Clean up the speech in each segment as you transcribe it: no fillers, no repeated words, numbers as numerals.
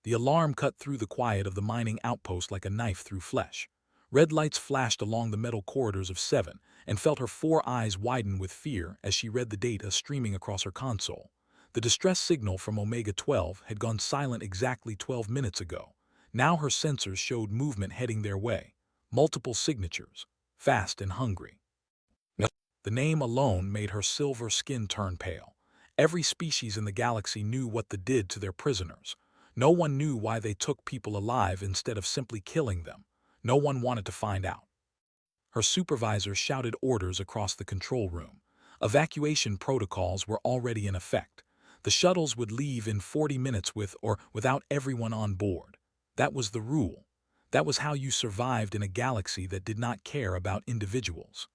The alarm cut through the quiet of the mining outpost like a knife through flesh. Red lights flashed along the metal corridors of 7, and felt her 4 eyes widen with fear as she read the data streaming across her console. The distress signal from Omega-12 had gone silent exactly 12 minutes ago. Now her sensors showed movement heading their way. Multiple signatures, fast and hungry. The name alone made her silver skin turn pale. Every species in the galaxy knew what they did to their prisoners. No one knew why they took people alive instead of simply killing them. No one wanted to find out. Her supervisor shouted orders across the control room. Evacuation protocols were already in effect. The shuttles would leave in 40 minutes with or without everyone on board. That was the rule. That was how you survived in a galaxy that did not care about individuals.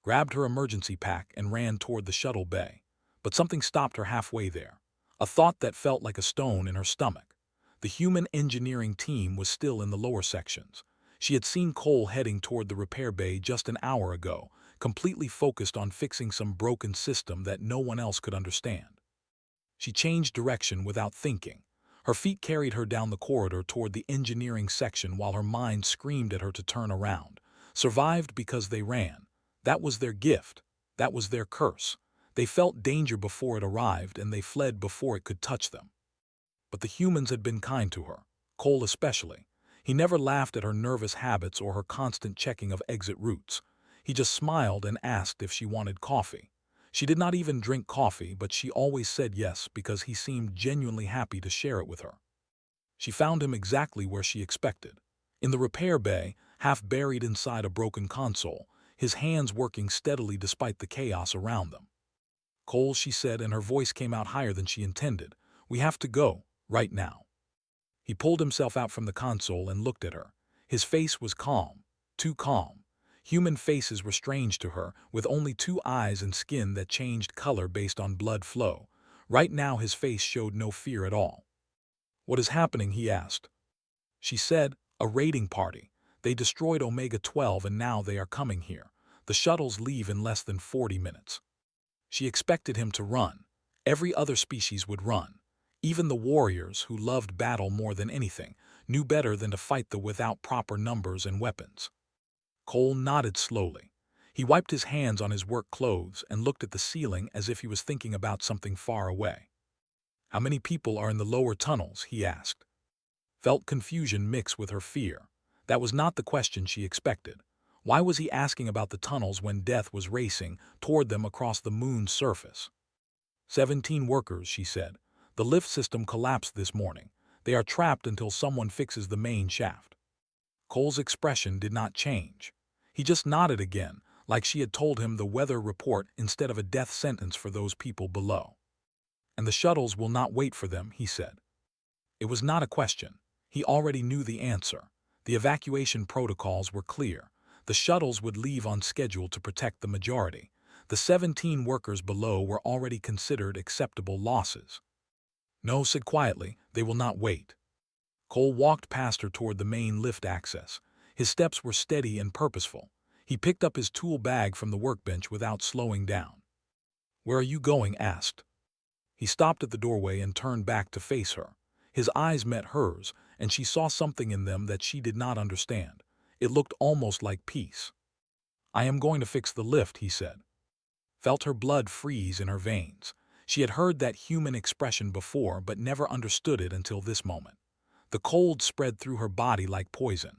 Grabbed her emergency pack and ran toward the shuttle bay. But something stopped her halfway there. A thought that felt like a stone in her stomach. The human engineering team was still in the lower sections. She had seen Cole heading toward the repair bay just an hour ago, completely focused on fixing some broken system that no one else could understand. She changed direction without thinking. Her feet carried her down the corridor toward the engineering section while her mind screamed at her to turn around. Survived because they ran. That was their gift. That was their curse. They felt danger before it arrived, and they fled before it could touch them. But the humans had been kind to her, Cole especially. He never laughed at her nervous habits or her constant checking of exit routes. He just smiled and asked if she wanted coffee. She did not even drink coffee, but she always said yes because he seemed genuinely happy to share it with her. She found him exactly where she expected. In the repair bay, half buried inside a broken console, his hands working steadily despite the chaos around them. Cole, she said, and her voice came out higher than she intended. We have to go, right now. He pulled himself out from the console and looked at her. His face was calm, too calm. Human faces were strange to her, with only 2 eyes and skin that changed color based on blood flow. Right now his face showed no fear at all. What is happening? He asked. She said, a raiding party. They destroyed Omega-12 and now they are coming here. The shuttles leave in less than 40 minutes. She expected him to run. Every other species would run. Even the warriors, who loved battle more than anything, knew better than to fight them without proper numbers and weapons. Cole nodded slowly. He wiped his hands on his work clothes and looked at the ceiling as if he was thinking about something far away. How many people are in the lower tunnels? He asked. Felt confusion mix with her fear. That was not the question she expected. Why was he asking about the tunnels when death was racing toward them across the moon's surface? 17 workers, she said. The lift system collapsed this morning. They are trapped until someone fixes the main shaft. Cole's expression did not change. He just nodded again, like she had told him the weather report instead of a death sentence for those people below. And the shuttles will not wait for them, he said. It was not a question. He already knew the answer. The evacuation protocols were clear. The shuttles would leave on schedule to protect the majority. The 17 workers below were already considered acceptable losses. No, said quietly, they will not wait. Cole walked past her toward the main lift access. His steps were steady and purposeful. He picked up his tool bag from the workbench without slowing down. Where are you going? Asked. He stopped at the doorway and turned back to face her. His eyes met hers, and she saw something in them that she did not understand. It looked almost like peace. I am going to fix the lift, he said. Felt her blood freeze in her veins. She had heard that human expression before but never understood it until this moment. The cold spread through her body like poison.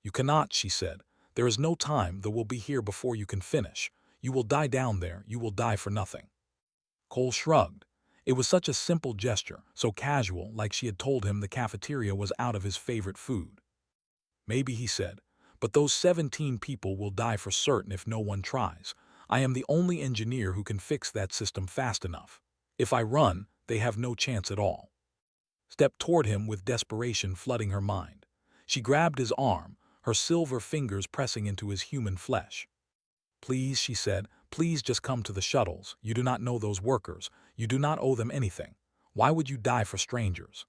You cannot, she said. There is no time. They will be here before you can finish. You will die down there. You will die for nothing. Cole shrugged. It was such a simple gesture, so casual, like she had told him the cafeteria was out of his favorite food. Maybe, he said, but those 17 people will die for certain if no one tries. I am the only engineer who can fix that system fast enough. If I run, they have no chance at all. Stepped toward him with desperation flooding her mind. She grabbed his arm, her silver fingers pressing into his human flesh. Please, she said, please just come to the shuttles. You do not know those workers. You do not owe them anything. Why would you die for strangers?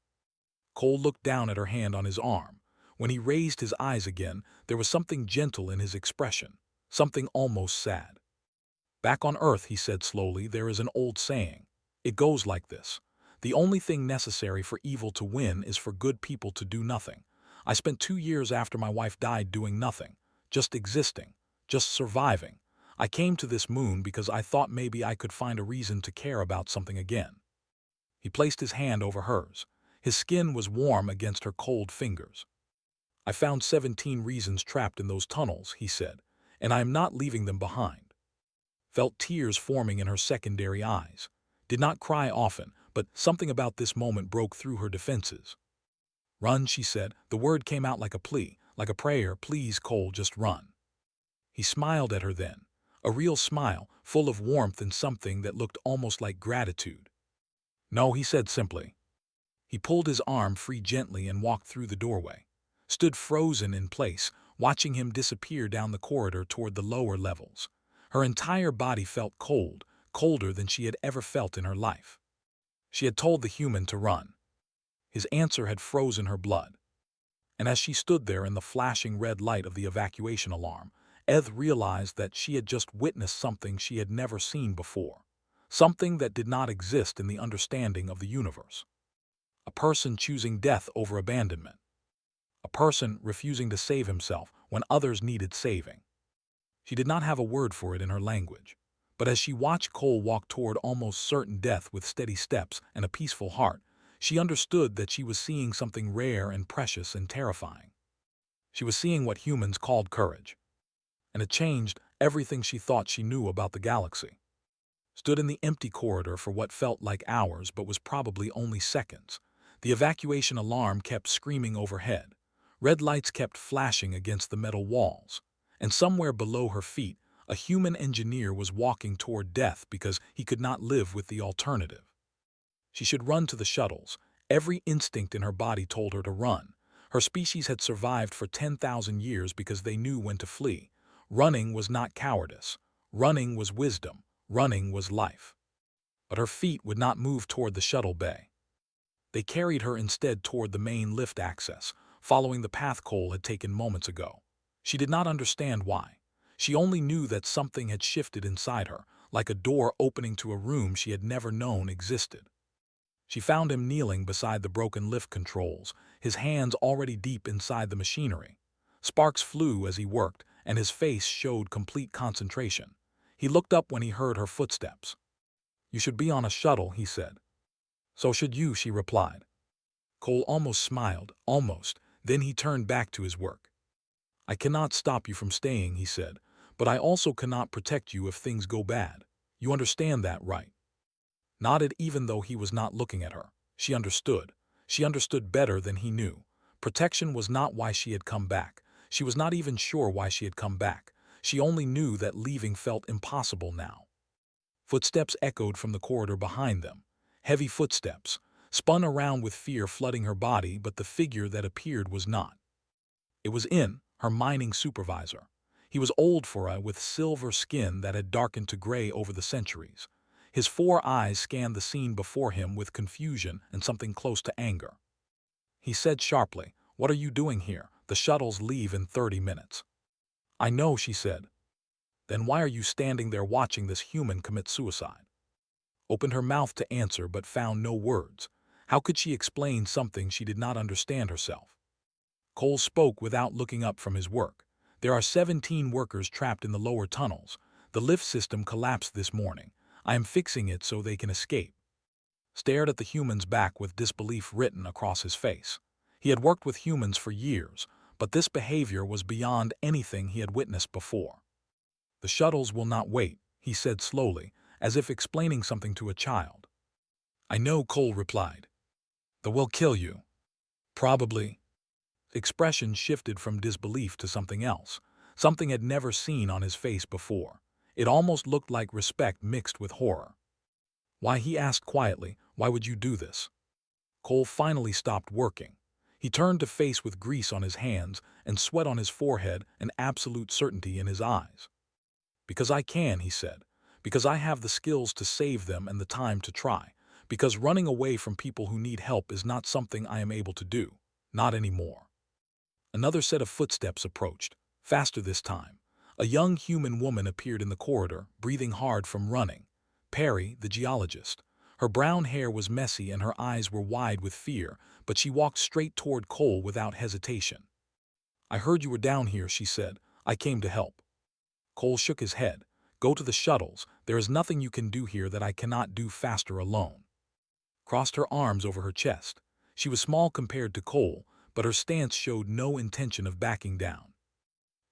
Cole looked down at her hand on his arm. When he raised his eyes again, there was something gentle in his expression, something almost sad. Back on Earth, he said slowly, there is an old saying. It goes like this. The only thing necessary for evil to win is for good people to do nothing. I spent 2 years after my wife died doing nothing, just existing, just surviving. I came to this moon because I thought maybe I could find a reason to care about something again. He placed his hand over hers. His skin was warm against her cold fingers. I found 17 reasons trapped in those tunnels, he said, and I am not leaving them behind. Felt tears forming in her secondary eyes. Did not cry often, but something about this moment broke through her defenses. Run, she said. The word came out like a plea, like a prayer. Please, Cole, just run. He smiled at her then, a real smile, full of warmth and something that looked almost like gratitude. No, he said simply. He pulled his arm free gently and walked through the doorway, stood frozen in place, watching him disappear down the corridor toward the lower levels. Her entire body felt cold, colder than she had ever felt in her life. She had told the human to run. His answer had frozen her blood. And as she stood there in the flashing red light of the evacuation alarm, Eth realized that she had just witnessed something she had never seen before, something that did not exist in the understanding of the universe. A person choosing death over abandonment. A person refusing to save himself when others needed saving. She did not have a word for it in her language, but as she watched Cole walk toward almost certain death with steady steps and a peaceful heart, she understood that she was seeing something rare and precious and terrifying. She was seeing what humans called courage. And it changed everything she thought she knew about the galaxy. Stood in the empty corridor for what felt like hours but was probably only seconds. The evacuation alarm kept screaming overhead. Red lights kept flashing against the metal walls. And somewhere below her feet, a human engineer was walking toward death because he could not live with the alternative. She should run to the shuttles. Every instinct in her body told her to run. Her species had survived for 10,000 years because they knew when to flee. Running was not cowardice. Running was wisdom. Running was life. But her feet would not move toward the shuttle bay. They carried her instead toward the main lift access, following the path Cole had taken moments ago. She did not understand why. She only knew that something had shifted inside her, like a door opening to a room she had never known existed. She found him kneeling beside the broken lift controls, his hands already deep inside the machinery. Sparks flew as he worked, and his face showed complete concentration. He looked up when he heard her footsteps. "You should be on a shuttle," he said. "So should you," she replied. Cole almost smiled, almost, then he turned back to his work. "I cannot stop you from staying," he said, "but I also cannot protect you if things go bad. You understand that, right?" Nodded even though he was not looking at her. She understood. She understood better than he knew. Protection was not why she had come back. She was not even sure why she had come back. She only knew that leaving felt impossible now. Footsteps echoed from the corridor behind them. Heavy footsteps, spun around with fear flooding her body, but the figure that appeared was not. It was her mining supervisor. He was old for her, with silver skin that had darkened to gray over the centuries. His 4 eyes scanned the scene before him with confusion and something close to anger. He said sharply, "What are you doing here? The shuttles leave in 30 minutes." "I know," she said. "Then why are you standing there watching this human commit suicide?" Opened her mouth to answer but found no words. How could she explain something she did not understand herself? Cole spoke without looking up from his work. "There are 17 workers trapped in the lower tunnels. The lift system collapsed this morning. I am fixing it so they can escape." Stared at the human's back with disbelief written across his face. He had worked with humans for years, but this behavior was beyond anything he had witnessed before. "The shuttles will not wait," he said slowly, as if explaining something to a child. "I know," Cole replied. "They will kill you." "Probably." Expression shifted from disbelief to something else, something had never seen on his face before. It almost looked like respect mixed with horror. "Why?" he asked quietly. "Why would you do this?" Cole finally stopped working. He turned to face with grease on his hands and sweat on his forehead and absolute certainty in his eyes. "Because I can," he said. "Because I have the skills to save them and the time to try. Because running away from people who need help is not something I am able to do. Not anymore." Another set of footsteps approached, faster this time. A young human woman appeared in the corridor, breathing hard from running. Perry, the geologist. Her brown hair was messy and her eyes were wide with fear, but she walked straight toward Cole without hesitation. "I heard you were down here," she said. "I came to help." Cole shook his head. "Go to the shuttles. There is nothing you can do here that I cannot do faster alone." Crossed her arms over her chest. She was small compared to Cole, but her stance showed no intention of backing down.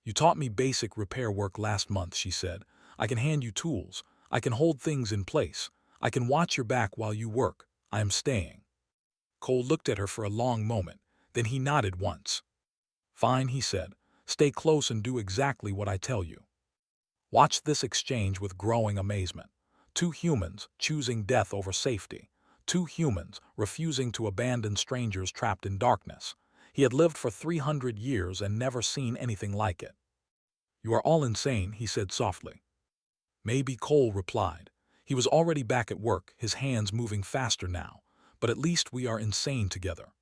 "You taught me basic repair work last month," she said. "I can hand you tools. I can hold things in place. I can watch your back while you work. I am staying." Cole looked at her for a long moment. Then he nodded once. "Fine," he said. "Stay close and do exactly what I tell you." Watch this exchange with growing amazement. Two humans choosing death over safety. Two humans refusing to abandon strangers trapped in darkness. He had lived for 300 years and never seen anything like it. "You are all insane," he said softly. "Maybe," Cole replied. He was already back at work, his hands moving faster now. "But at least we are insane together."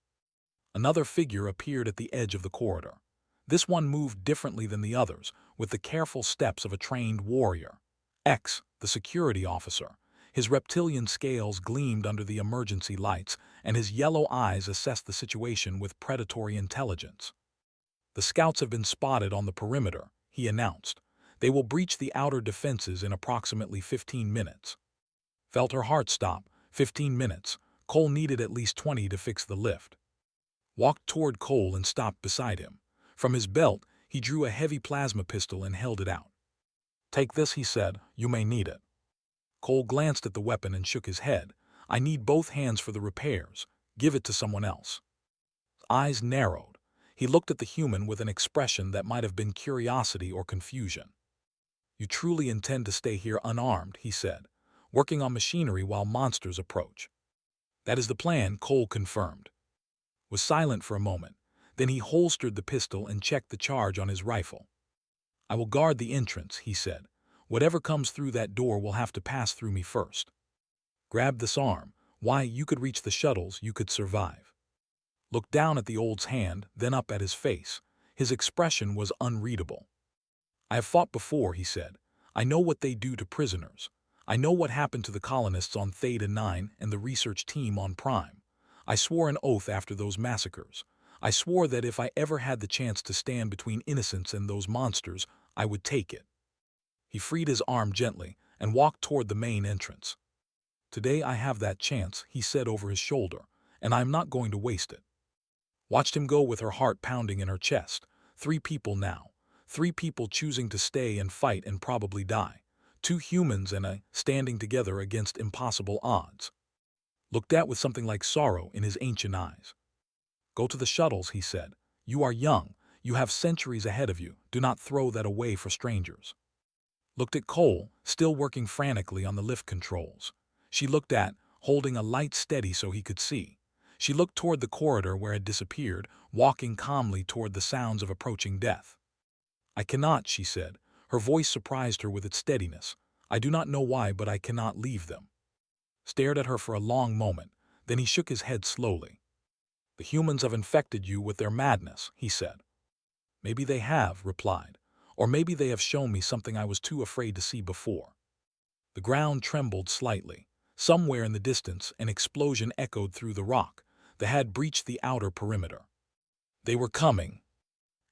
Another figure appeared at the edge of the corridor. This one moved differently than the others, with the careful steps of a trained warrior. X, the security officer. His reptilian scales gleamed under the emergency lights, and his yellow eyes assessed the situation with predatory intelligence. "The scouts have been spotted on the perimeter," he announced. "They will breach the outer defenses in approximately 15 minutes. Felt her heart stop. 15 minutes. Cole needed at least 20 to fix the lift. Walked toward Cole and stopped beside him. From his belt, he drew a heavy plasma pistol and held it out. "Take this," he said. "You may need it." Cole glanced at the weapon and shook his head. "I need both hands for the repairs. Give it to someone else." His eyes narrowed. He looked at the human with an expression that might have been curiosity or confusion. "You truly intend to stay here unarmed," he said, "working on machinery while monsters approach?" "That is the plan," Cole confirmed. Was silent for a moment. Then he holstered the pistol and checked the charge on his rifle. "I will guard the entrance," he said. "Whatever comes through that door will have to pass through me first." Grab this arm. Why, you could reach the shuttles, you could survive. Looked down at the old's hand, then up at his face. His expression was unreadable. "I have fought before," he said. "I know what they do to prisoners. I know what happened to the colonists on Theta 9 and the research team on Prime. I swore an oath after those massacres. I swore that if I ever had the chance to stand between innocents and those monsters, I would take it." He freed his arm gently and walked toward the main entrance. "Today I have that chance," he said over his shoulder, "and I am not going to waste it." Watched him go with her heart pounding in her chest. 3 people now. 3 people choosing to stay and fight and probably die. 2 humans and a standing together against impossible odds. Looked at with something like sorrow in his ancient eyes. "Go to the shuttles," he said. "You are young. You have centuries ahead of you. Do not throw that away for strangers." Looked at Cole, still working frantically on the lift controls. She looked at, holding a light steady so he could see. She looked toward the corridor where it disappeared, walking calmly toward the sounds of approaching death. "I cannot," she said. Her voice surprised her with its steadiness. "I do not know why, but I cannot leave them." Stared at her for a long moment. Then he shook his head slowly. "The humans have infected you with their madness," he said. "Maybe they have," replied. "Or maybe they have shown me something I was too afraid to see before." The ground trembled slightly. Somewhere in the distance, an explosion echoed through the rock. They had breached the outer perimeter. They were coming.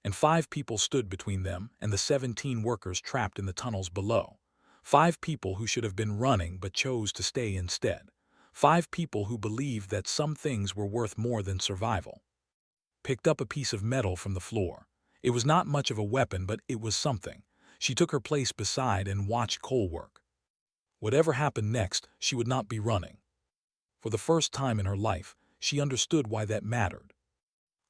And 5 people stood between them and the 17 workers trapped in the tunnels below. 5 people who should have been running but chose to stay instead. 5 people who believed that some things were worth more than survival. Picked up a piece of metal from the floor. It was not much of a weapon, but it was something. She took her place beside and watched Cole work. Whatever happened next, she would not be running. For the first time in her life, she understood why that mattered.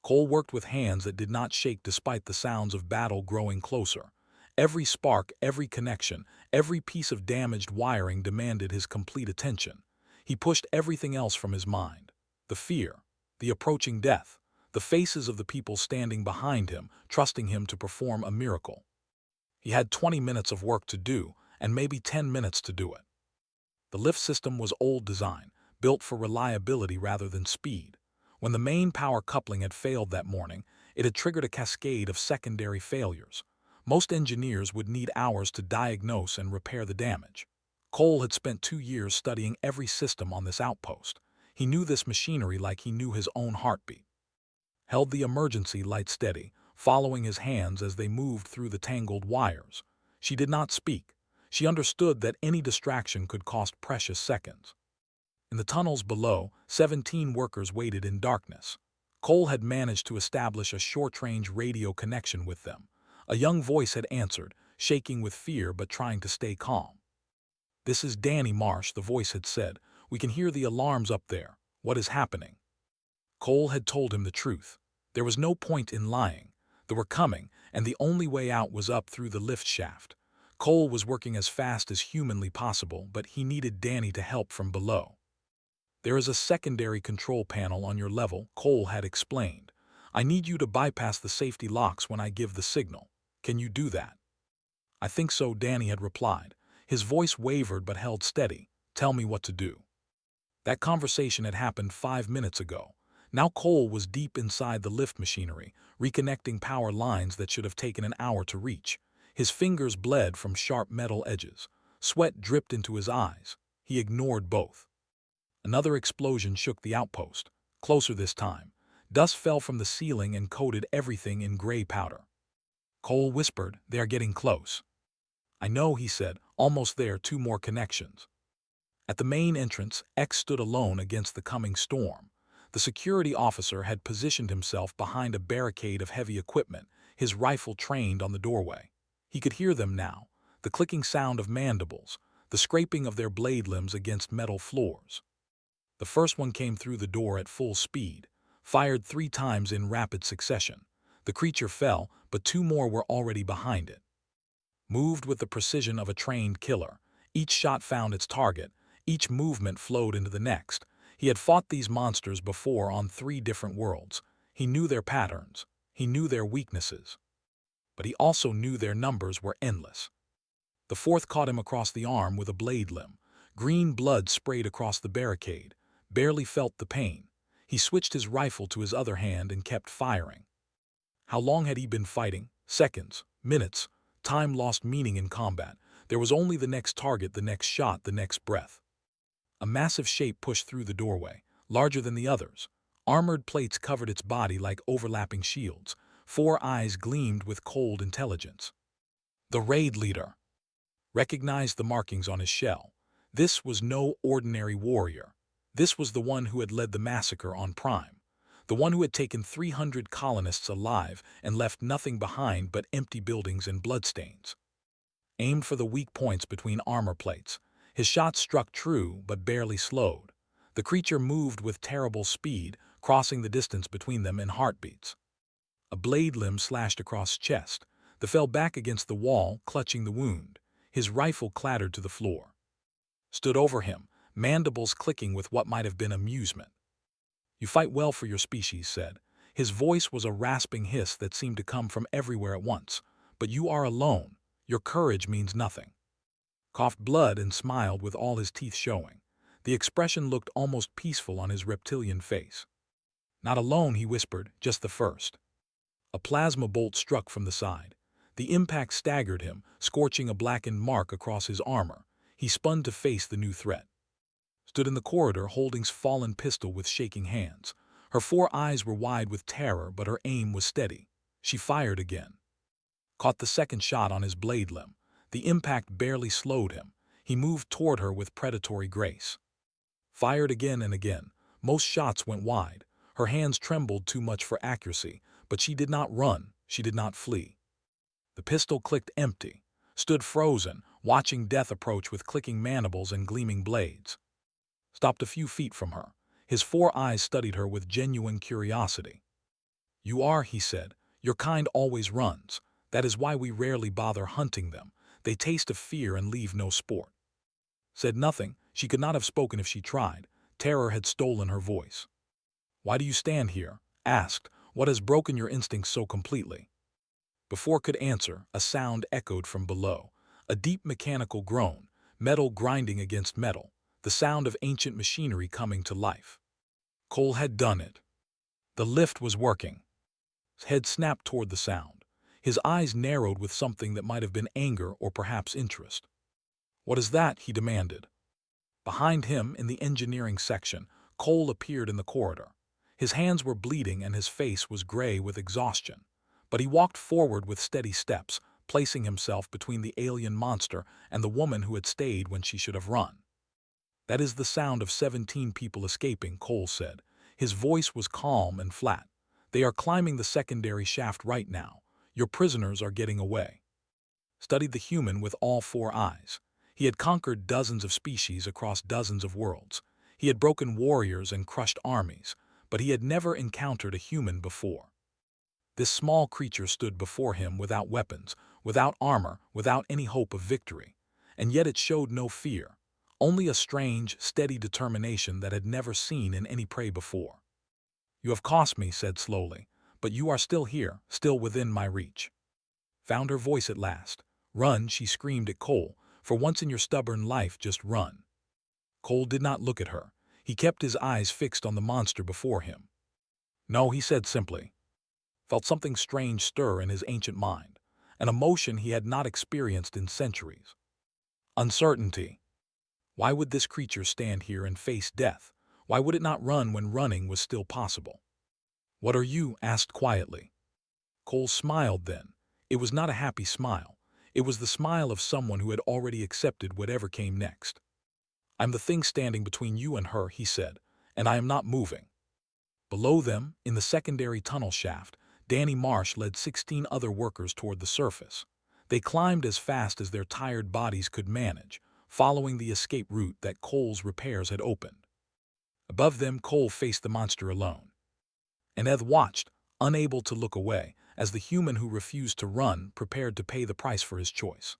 Cole worked with hands that did not shake despite the sounds of battle growing closer. Every spark, every connection, every piece of damaged wiring demanded his complete attention. He pushed everything else from his mind. The fear, the approaching death, the faces of the people standing behind him, trusting him to perform a miracle. He had 20 minutes of work to do, and maybe 10 minutes to do it. The lift system was old design, built for reliability rather than speed. When the main power coupling had failed that morning, it had triggered a cascade of secondary failures. Most engineers would need hours to diagnose and repair the damage. Cole had spent 2 years studying every system on this outpost. He knew this machinery like he knew his own heartbeat. Held the emergency light steady, following his hands as they moved through the tangled wires. She did not speak. She understood that any distraction could cost precious seconds. In the tunnels below, 17 workers waited in darkness. Cole had managed to establish a short-range radio connection with them. A young voice had answered, shaking with fear but trying to stay calm. "This is Danny Marsh," the voice had said. "We can hear the alarms up there. What is happening?" Cole had told him the truth. There was no point in lying. They were coming, and the only way out was up through the lift shaft. Cole was working as fast as humanly possible, but he needed Danny to help from below. "There is a secondary control panel on your level," Cole had explained. "I need you to bypass the safety locks when I give the signal. Can you do that?" "I think so," Danny had replied. His voice wavered but held steady. "Tell me what to do." That conversation had happened 5 minutes ago. Now Cole was deep inside the lift machinery, reconnecting power lines that should have taken an hour to reach. His fingers bled from sharp metal edges. Sweat dripped into his eyes. He ignored both. Another explosion shook the outpost. Closer this time. Dust fell from the ceiling and coated everything in gray powder. Cole whispered, "They are getting close." "I know," he said, "almost there, 2 more connections." At the main entrance, X stood alone against the coming storm. The security officer had positioned himself behind a barricade of heavy equipment, his rifle trained on the doorway. He could hear them now, the clicking sound of mandibles, the scraping of their blade limbs against metal floors. The first one came through the door at full speed, fired 3 times in rapid succession. The creature fell, but 2 more were already behind it. Moved with the precision of a trained killer, each shot found its target, each movement flowed into the next. He had fought these monsters before on 3 different worlds. He knew their patterns. He knew their weaknesses. But he also knew their numbers were endless. The 4th caught him across the arm with a blade limb. Green blood sprayed across the barricade. Barely felt the pain. He switched his rifle to his other hand and kept firing. How long had he been fighting? Seconds, minutes. Time lost meaning in combat. There was only the next target, the next shot, the next breath. A massive shape pushed through the doorway, larger than the others. Armored plates covered its body like overlapping shields. 4 eyes gleamed with cold intelligence. The raid leader recognized the markings on his shell. This was no ordinary warrior. This was the one who had led the massacre on Prime. The one who had taken 300 colonists alive and left nothing behind but empty buildings and bloodstains. Aimed for the weak points between armor plates. His shot struck true, but barely slowed. The creature moved with terrible speed, crossing the distance between them in heartbeats. A blade limb slashed across his chest. They fell back against the wall, clutching the wound. His rifle clattered to the floor. Stood over him, mandibles clicking with what might have been amusement. "You fight well for your species," said. His voice was a rasping hiss that seemed to come from everywhere at once. "But you are alone. Your courage means nothing." Coughed blood and smiled with all his teeth showing. The expression looked almost peaceful on his reptilian face. "Not alone," he whispered, "just the first." A plasma bolt struck from the side. The impact staggered him, scorching a blackened mark across his armor. He spun to face the new threat. Stood in the corridor holding his fallen pistol with shaking hands. Her 4 eyes were wide with terror, but her aim was steady. She fired again. Caught the second shot on his blade limb. The impact barely slowed him. He moved toward her with predatory grace. Fired again and again. Most shots went wide. Her hands trembled too much for accuracy, but she did not run. She did not flee. The pistol clicked empty. Stood frozen, watching death approach with clicking mandibles and gleaming blades. Stopped a few feet from her. His 4 eyes studied her with genuine curiosity. "You are," he said. "Your kind always runs. That is why we rarely bother hunting them. They taste of fear and leave no sport." Said nothing. She could not have spoken if she tried. Terror had stolen her voice. "Why do you stand here?" asked. "What has broken your instincts so completely?" Before could answer, a sound echoed from below. A deep mechanical groan, metal grinding against metal. The sound of ancient machinery coming to life. Cole had done it. The lift was working. His head snapped toward the sound. His eyes narrowed with something that might have been anger or perhaps interest. "What is that?" he demanded. Behind him, in the engineering section, Cole appeared in the corridor. His hands were bleeding and his face was gray with exhaustion. But he walked forward with steady steps, placing himself between the alien monster and the woman who had stayed when she should have run. "That is the sound of 17 people escaping," Cole said. His voice was calm and flat. "They are climbing the secondary shaft right now. Your prisoners are getting away." Studied the human with all four eyes. He had conquered dozens of species across dozens of worlds. He had broken warriors and crushed armies, but he had never encountered a human before. This small creature stood before him without weapons, without armor, without any hope of victory. And yet it showed no fear, only a strange, steady determination that had never seen in any prey before. "You have cost me," said slowly, "but you are still here, still within my reach." Found her voice at last. "Run," she screamed at Cole. "For once in your stubborn life, just run." Cole did not look at her. He kept his eyes fixed on the monster before him. "No," he said simply. Felt something strange stir in his ancient mind, an emotion he had not experienced in centuries. Uncertainty. Why would this creature stand here and face death? Why would it not run when running was still possible? "What are you?" asked quietly. Cole smiled then. It was not a happy smile. It was the smile of someone who had already accepted whatever came next. "I'm the thing standing between you and her," he said, "and I am not moving." Below them, in the secondary tunnel shaft, Danny Marsh led 16 other workers toward the surface. They climbed as fast as their tired bodies could manage, following the escape route that Cole's repairs had opened. Above them, Cole faced the monster alone. And Eth watched, unable to look away, as the human who refused to run prepared to pay the price for his choice.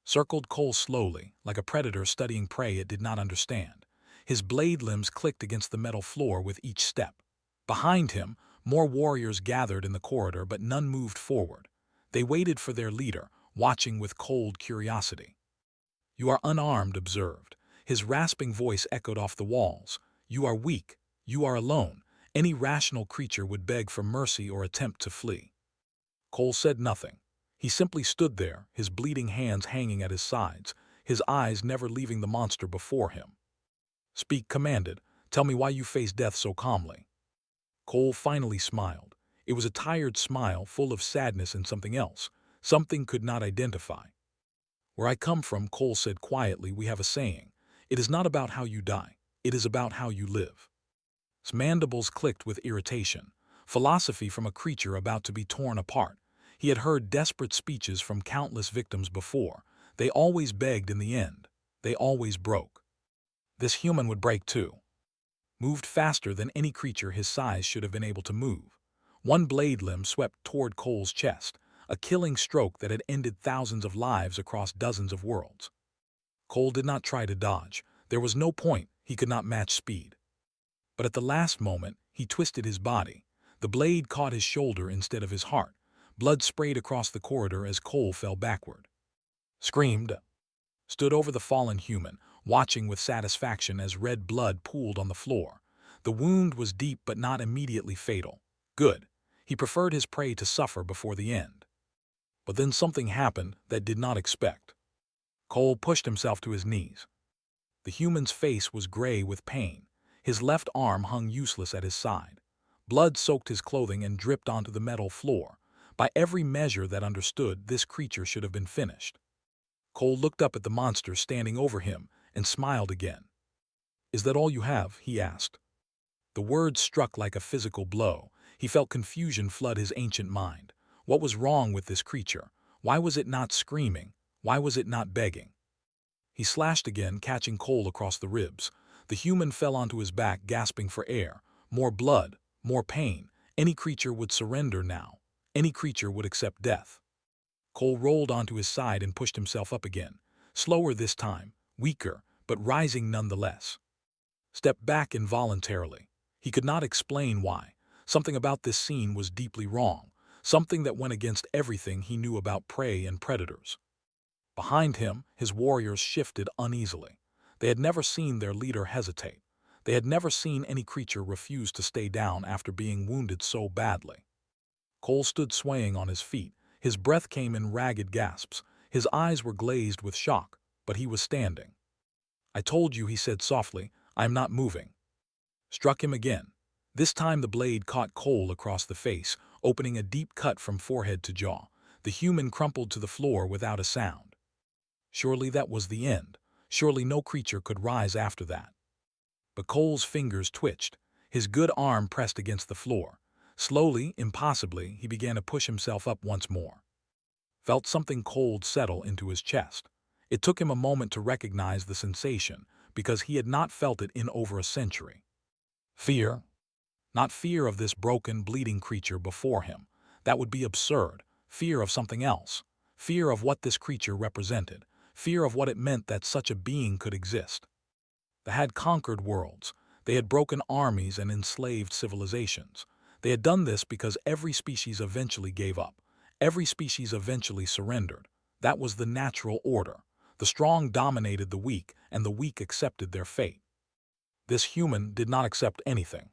Circled Cole slowly, like a predator studying prey it did not understand. His blade limbs clicked against the metal floor with each step. Behind him, more warriors gathered in the corridor, but none moved forward. They waited for their leader, watching with cold curiosity. "You are unarmed," observed. His rasping voice echoed off the walls. "You are weak. You are alone. Any rational creature would beg for mercy or attempt to flee." Cole said nothing. He simply stood there, his bleeding hands hanging at his sides, his eyes never leaving the monster before him. "Speak," commanded. "Tell me why you face death so calmly." Cole finally smiled. It was a tired smile full of sadness and something else, something could not identify. "Where I come from," Cole said quietly, "we have a saying. It is not about how you die. It is about how you live." His mandibles clicked with irritation. Philosophy from a creature about to be torn apart. He had heard desperate speeches from countless victims before. They always begged in the end. They always broke. This human would break too. Moved faster than any creature his size should have been able to move. One blade limb swept toward Cole's chest, a killing stroke that had ended thousands of lives across dozens of worlds. Cole did not try to dodge. There was no point. He could not match speed. But at the last moment, he twisted his body. The blade caught his shoulder instead of his heart. Blood sprayed across the corridor as Cole fell backward. Screamed. Stood over the fallen human, watching with satisfaction as red blood pooled on the floor. The wound was deep but not immediately fatal. Good. He preferred his prey to suffer before the end. But then something happened that did not expect. Cole pushed himself to his knees. The human's face was gray with pain. His left arm hung useless at his side. Blood soaked his clothing and dripped onto the metal floor. By every measure that understood, this creature should have been finished. Cole looked up at the monster standing over him and smiled again. "Is that all you have?" he asked. The words struck like a physical blow. He felt confusion flood his ancient mind. What was wrong with this creature? Why was it not screaming? Why was it not begging? He slashed again, catching Cole across the ribs. The human fell onto his back, gasping for air. More blood, more pain. Any creature would surrender now. Any creature would accept death. Cole rolled onto his side and pushed himself up again. Slower this time, weaker, but rising nonetheless. Stepped back involuntarily. He could not explain why. Something about this scene was deeply wrong. Something that went against everything he knew about prey and predators. Behind him, his warriors shifted uneasily. They had never seen their leader hesitate. They had never seen any creature refuse to stay down after being wounded so badly. Cole stood swaying on his feet. His breath came in ragged gasps. His eyes were glazed with shock. but he was standing. "I told you," he said softly, "I am not moving." Struck him again. This time the blade caught Cole across the face, opening a deep cut from forehead to jaw. The human crumpled to the floor without a sound. Surely that was the end. Surely no creature could rise after that. But Cole's fingers twitched. His good arm pressed against the floor. Slowly, impossibly, he began to push himself up once more. Felt something cold settle into his chest. It took him a moment to recognize the sensation, because he had not felt it in over a century. Fear. Not fear of this broken, bleeding creature before him. That would be absurd. Fear of something else. Fear of what this creature represented. Fear of what it meant that such a being could exist. They had conquered worlds. They had broken armies and enslaved civilizations. They had done this because every species eventually gave up. Every species eventually surrendered. That was the natural order. The strong dominated the weak, and the weak accepted their fate. This human did not accept anything.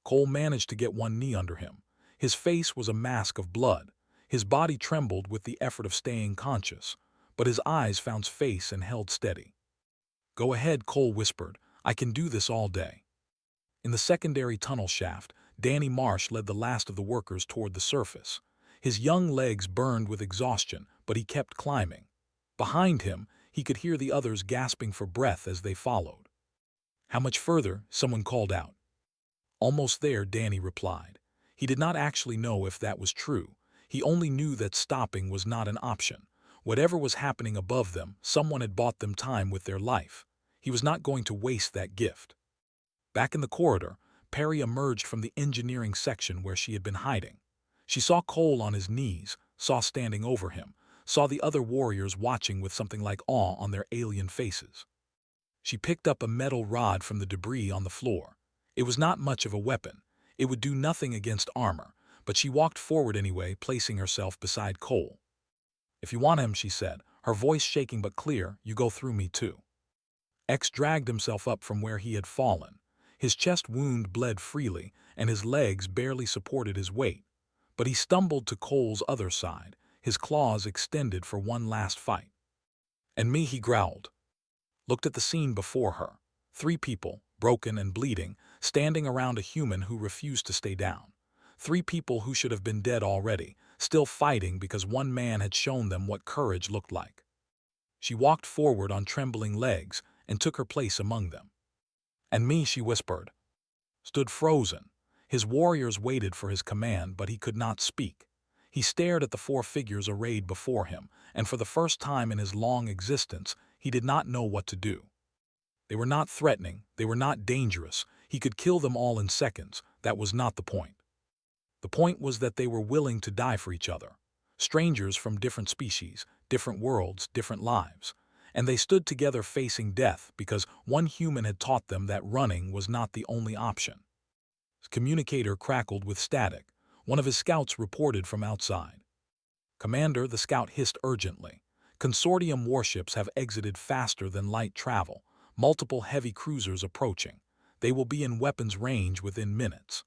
Cole managed to get one knee under him. His face was a mask of blood. His body trembled with the effort of staying conscious, but his eyes found space and held steady. "Go ahead," Cole whispered. "I can do this all day." In the secondary tunnel shaft, Danny Marsh led the last of the workers toward the surface. His young legs burned with exhaustion, but he kept climbing. Behind him, he could hear the others gasping for breath as they followed. "How much further?" someone called out. "Almost there," Danny replied. He did not actually know if that was true. He only knew that stopping was not an option. Whatever was happening above them, someone had bought them time with their life. He was not going to waste that gift. Back in the corridor, Perry emerged from the engineering section where she had been hiding. She saw Cole on his knees, saw standing over him, saw the other warriors watching with something like awe on their alien faces. She picked up a metal rod from the debris on the floor. It was not much of a weapon. It would do nothing against armor, but she walked forward anyway, placing herself beside Cole. "If you want him," she said, her voice shaking but clear, "you go through me too." X dragged himself up from where he had fallen. His chest wound bled freely, and his legs barely supported his weight. But he stumbled to Cole's other side, his claws extended for one last fight. "And me," he growled. Looked at the scene before her. 3 people, broken and bleeding, standing around a human who refused to stay down. 3 people who should have been dead already, still fighting because one man had shown them what courage looked like. She walked forward on trembling legs and took her place among them. "And me," she whispered. Stood frozen. His warriors waited for his command, but he could not speak. He stared at the 4 figures arrayed before him, and for the first time in his long existence, he did not know what to do. They were not threatening, they were not dangerous. He could kill them all in seconds. That was not the point. The point was that they were willing to die for each other. Strangers from different species, different worlds, different lives. And they stood together facing death because one human had taught them that running was not the only option. His communicator crackled with static. One of his scouts reported from outside. "Commander," the scout hissed urgently. "Consortium warships have exited faster than light travel. Multiple heavy cruisers approaching. They will be in weapons range within minutes."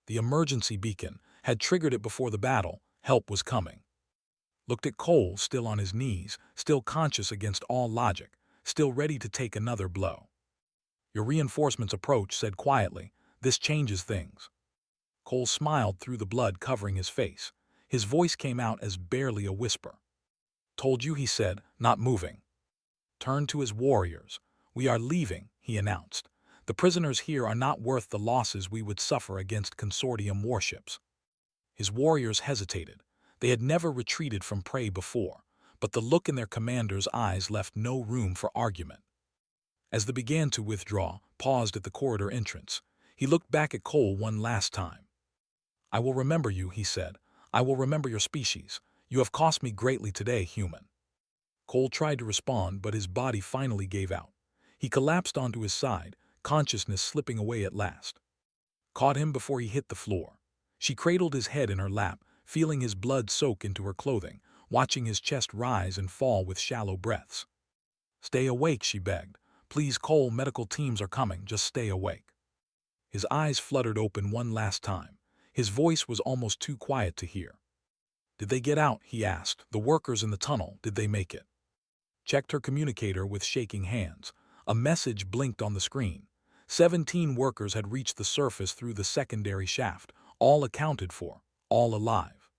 The emergency beacon had triggered it before the battle. Help was coming. Looked at Cole, still on his knees, still conscious against all logic, still ready to take another blow. "Your reinforcements approach," said quietly. "This changes things." Cole smiled through the blood covering his face. His voice came out as barely a whisper. "Told you," he said, not moving. Turned to his warriors. "We are leaving," he announced. "The prisoners here are not worth the losses we would suffer against consortium warships." His warriors hesitated. They had never retreated from prey before, but the look in their commander's eyes left no room for argument. As they began to withdraw, paused at the corridor entrance, he looked back at Cole one last time. "I will remember you," he said. "I will remember your species. You have cost me greatly today, human." Cole tried to respond, but his body finally gave out. He collapsed onto his side, consciousness slipping away at last. Caught him before he hit the floor. She cradled his head in her lap, feeling his blood soak into her clothing, watching his chest rise and fall with shallow breaths. "Stay awake," she begged. "Please, Cole, medical teams are coming. Just stay awake." His eyes fluttered open one last time. His voice was almost too quiet to hear. "Did they get out?" he asked. "The workers in the tunnel, did they make it?" checked her communicator with shaking hands. A message blinked on the screen. 17 workers had reached the surface through the secondary shaft, all accounted for, all alive.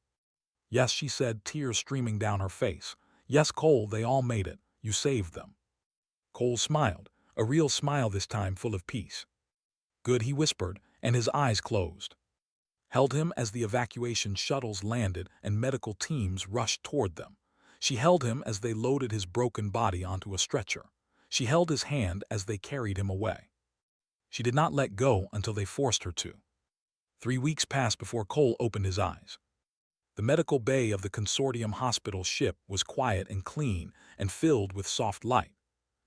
Yes, she said, tears streaming down her face. Yes, Cole, they all made it. You saved them. Cole smiled, a real smile this time full of peace. Good, he whispered, and his eyes closed. Held him as the evacuation shuttles landed and medical teams rushed toward them. She held him as they loaded his broken body onto a stretcher. She held his hand as they carried him away. She did not let go until they forced her to. 3 weeks passed before Cole opened his eyes. The medical bay of the consortium hospital ship was quiet and clean and filled with soft light.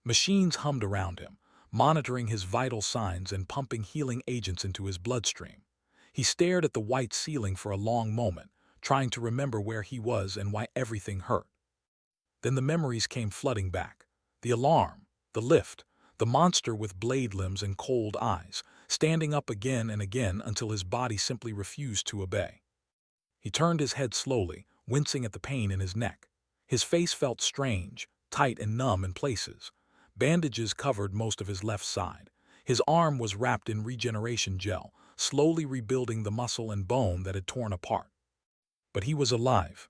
Machines hummed around him, monitoring his vital signs and pumping healing agents into his bloodstream. He stared at the white ceiling for a long moment, trying to remember where he was and why everything hurt. Then the memories came flooding back. The alarm, the lift, the monster with blade limbs and cold eyes, standing up again and again until his body simply refused to obey. He turned his head slowly, wincing at the pain in his neck. His face felt strange, tight and numb in places. Bandages covered most of his left side. His arm was wrapped in regeneration gel, slowly rebuilding the muscle and bone that had torn apart. But he was alive.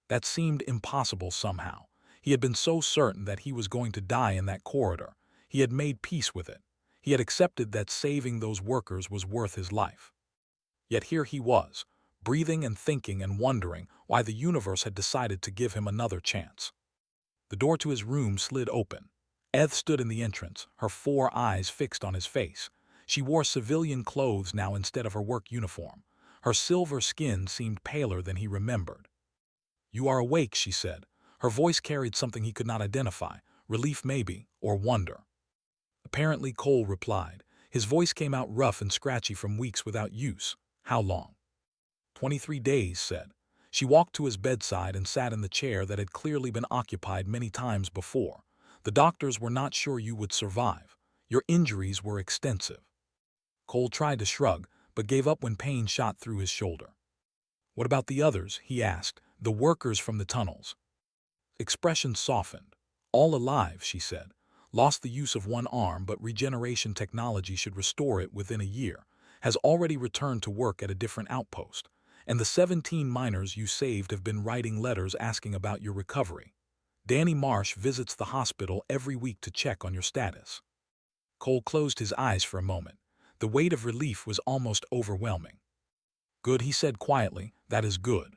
That seemed impossible somehow. He had been so certain that he was going to die in that corridor. He had made peace with it. He had accepted that saving those workers was worth his life. Yet here he was, breathing and thinking and wondering why the universe had decided to give him another chance. The door to his room slid open. Eth stood in the entrance, her 4 eyes fixed on his face. She wore civilian clothes now instead of her work uniform. Her silver skin seemed paler than he remembered. "You are awake," she said. Her voice carried something he could not identify, relief maybe, or wonder. Apparently, Cole replied. His voice came out rough and scratchy from weeks without use. "How long?" 23 days, said. She walked to his bedside and sat in the chair that had clearly been occupied many times before. "The doctors were not sure you would survive. Your injuries were extensive." Cole tried to shrug, but gave up when pain shot through his shoulder. "What about the others?" he asked. "The workers from the tunnels." Expression softened. "All alive," she said. "Lost the use of one arm, but regeneration technology should restore it within a year. Has already returned to work at a different outpost. And the 17 miners you saved have been writing letters asking about your recovery. Danny Marsh visits the hospital every week to check on your status." Cole closed his eyes for a moment. The weight of relief was almost overwhelming. "Good," he said quietly. "That is good."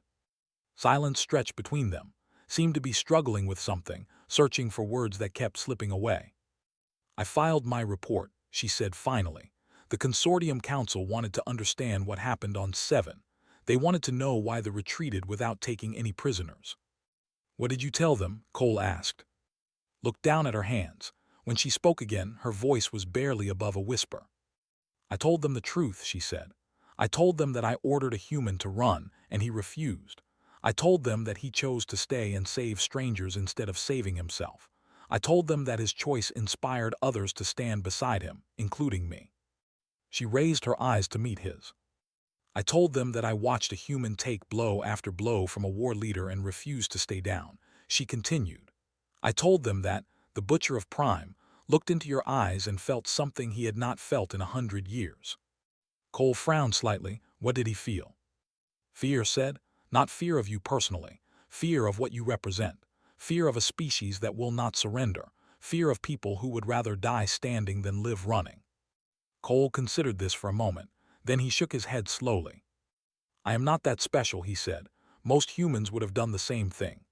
Silence stretched between them, seemed to be struggling with something, searching for words that kept slipping away. "I filed my report," she said finally. "The Consortium Council wanted to understand what happened on 7. They wanted to know why they retreated without taking any prisoners." "What did you tell them?" Cole asked. Looked down at her hands. When she spoke again, her voice was barely above a whisper. "I told them the truth," she said. "I told them that I ordered a human to run, and he refused. I told them that he chose to stay and save strangers instead of saving himself. I told them that his choice inspired others to stand beside him, including me." She raised her eyes to meet his. "I told them that I watched a human take blow after blow from a war leader and refused to stay down," she continued. "I told them that, the Butcher of Prime, looked into your eyes and felt something he had not felt in 100 years. Cole frowned slightly. What did he feel? "Fear," said. "Not fear of you personally. Fear of what you represent. Fear of a species that will not surrender. Fear of people who would rather die standing than live running." Cole considered this for a moment. Then he shook his head slowly. "I am not that special," he said. "Most humans would have done the same thing."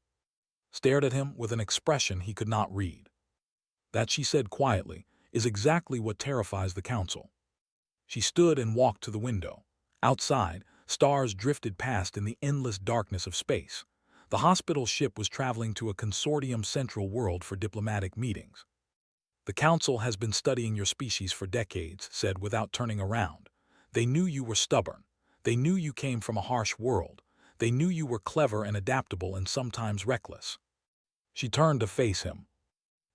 Stared at him with an expression he could not read. "That," she said quietly, "is exactly what terrifies the Council." She stood and walked to the window. Outside, stars drifted past in the endless darkness of space. The hospital ship was traveling to a consortium central world for diplomatic meetings. "The Council has been studying your species for decades," said without turning around. "They knew you were stubborn. They knew you came from a harsh world. They knew you were clever and adaptable and sometimes reckless." She turned to face him.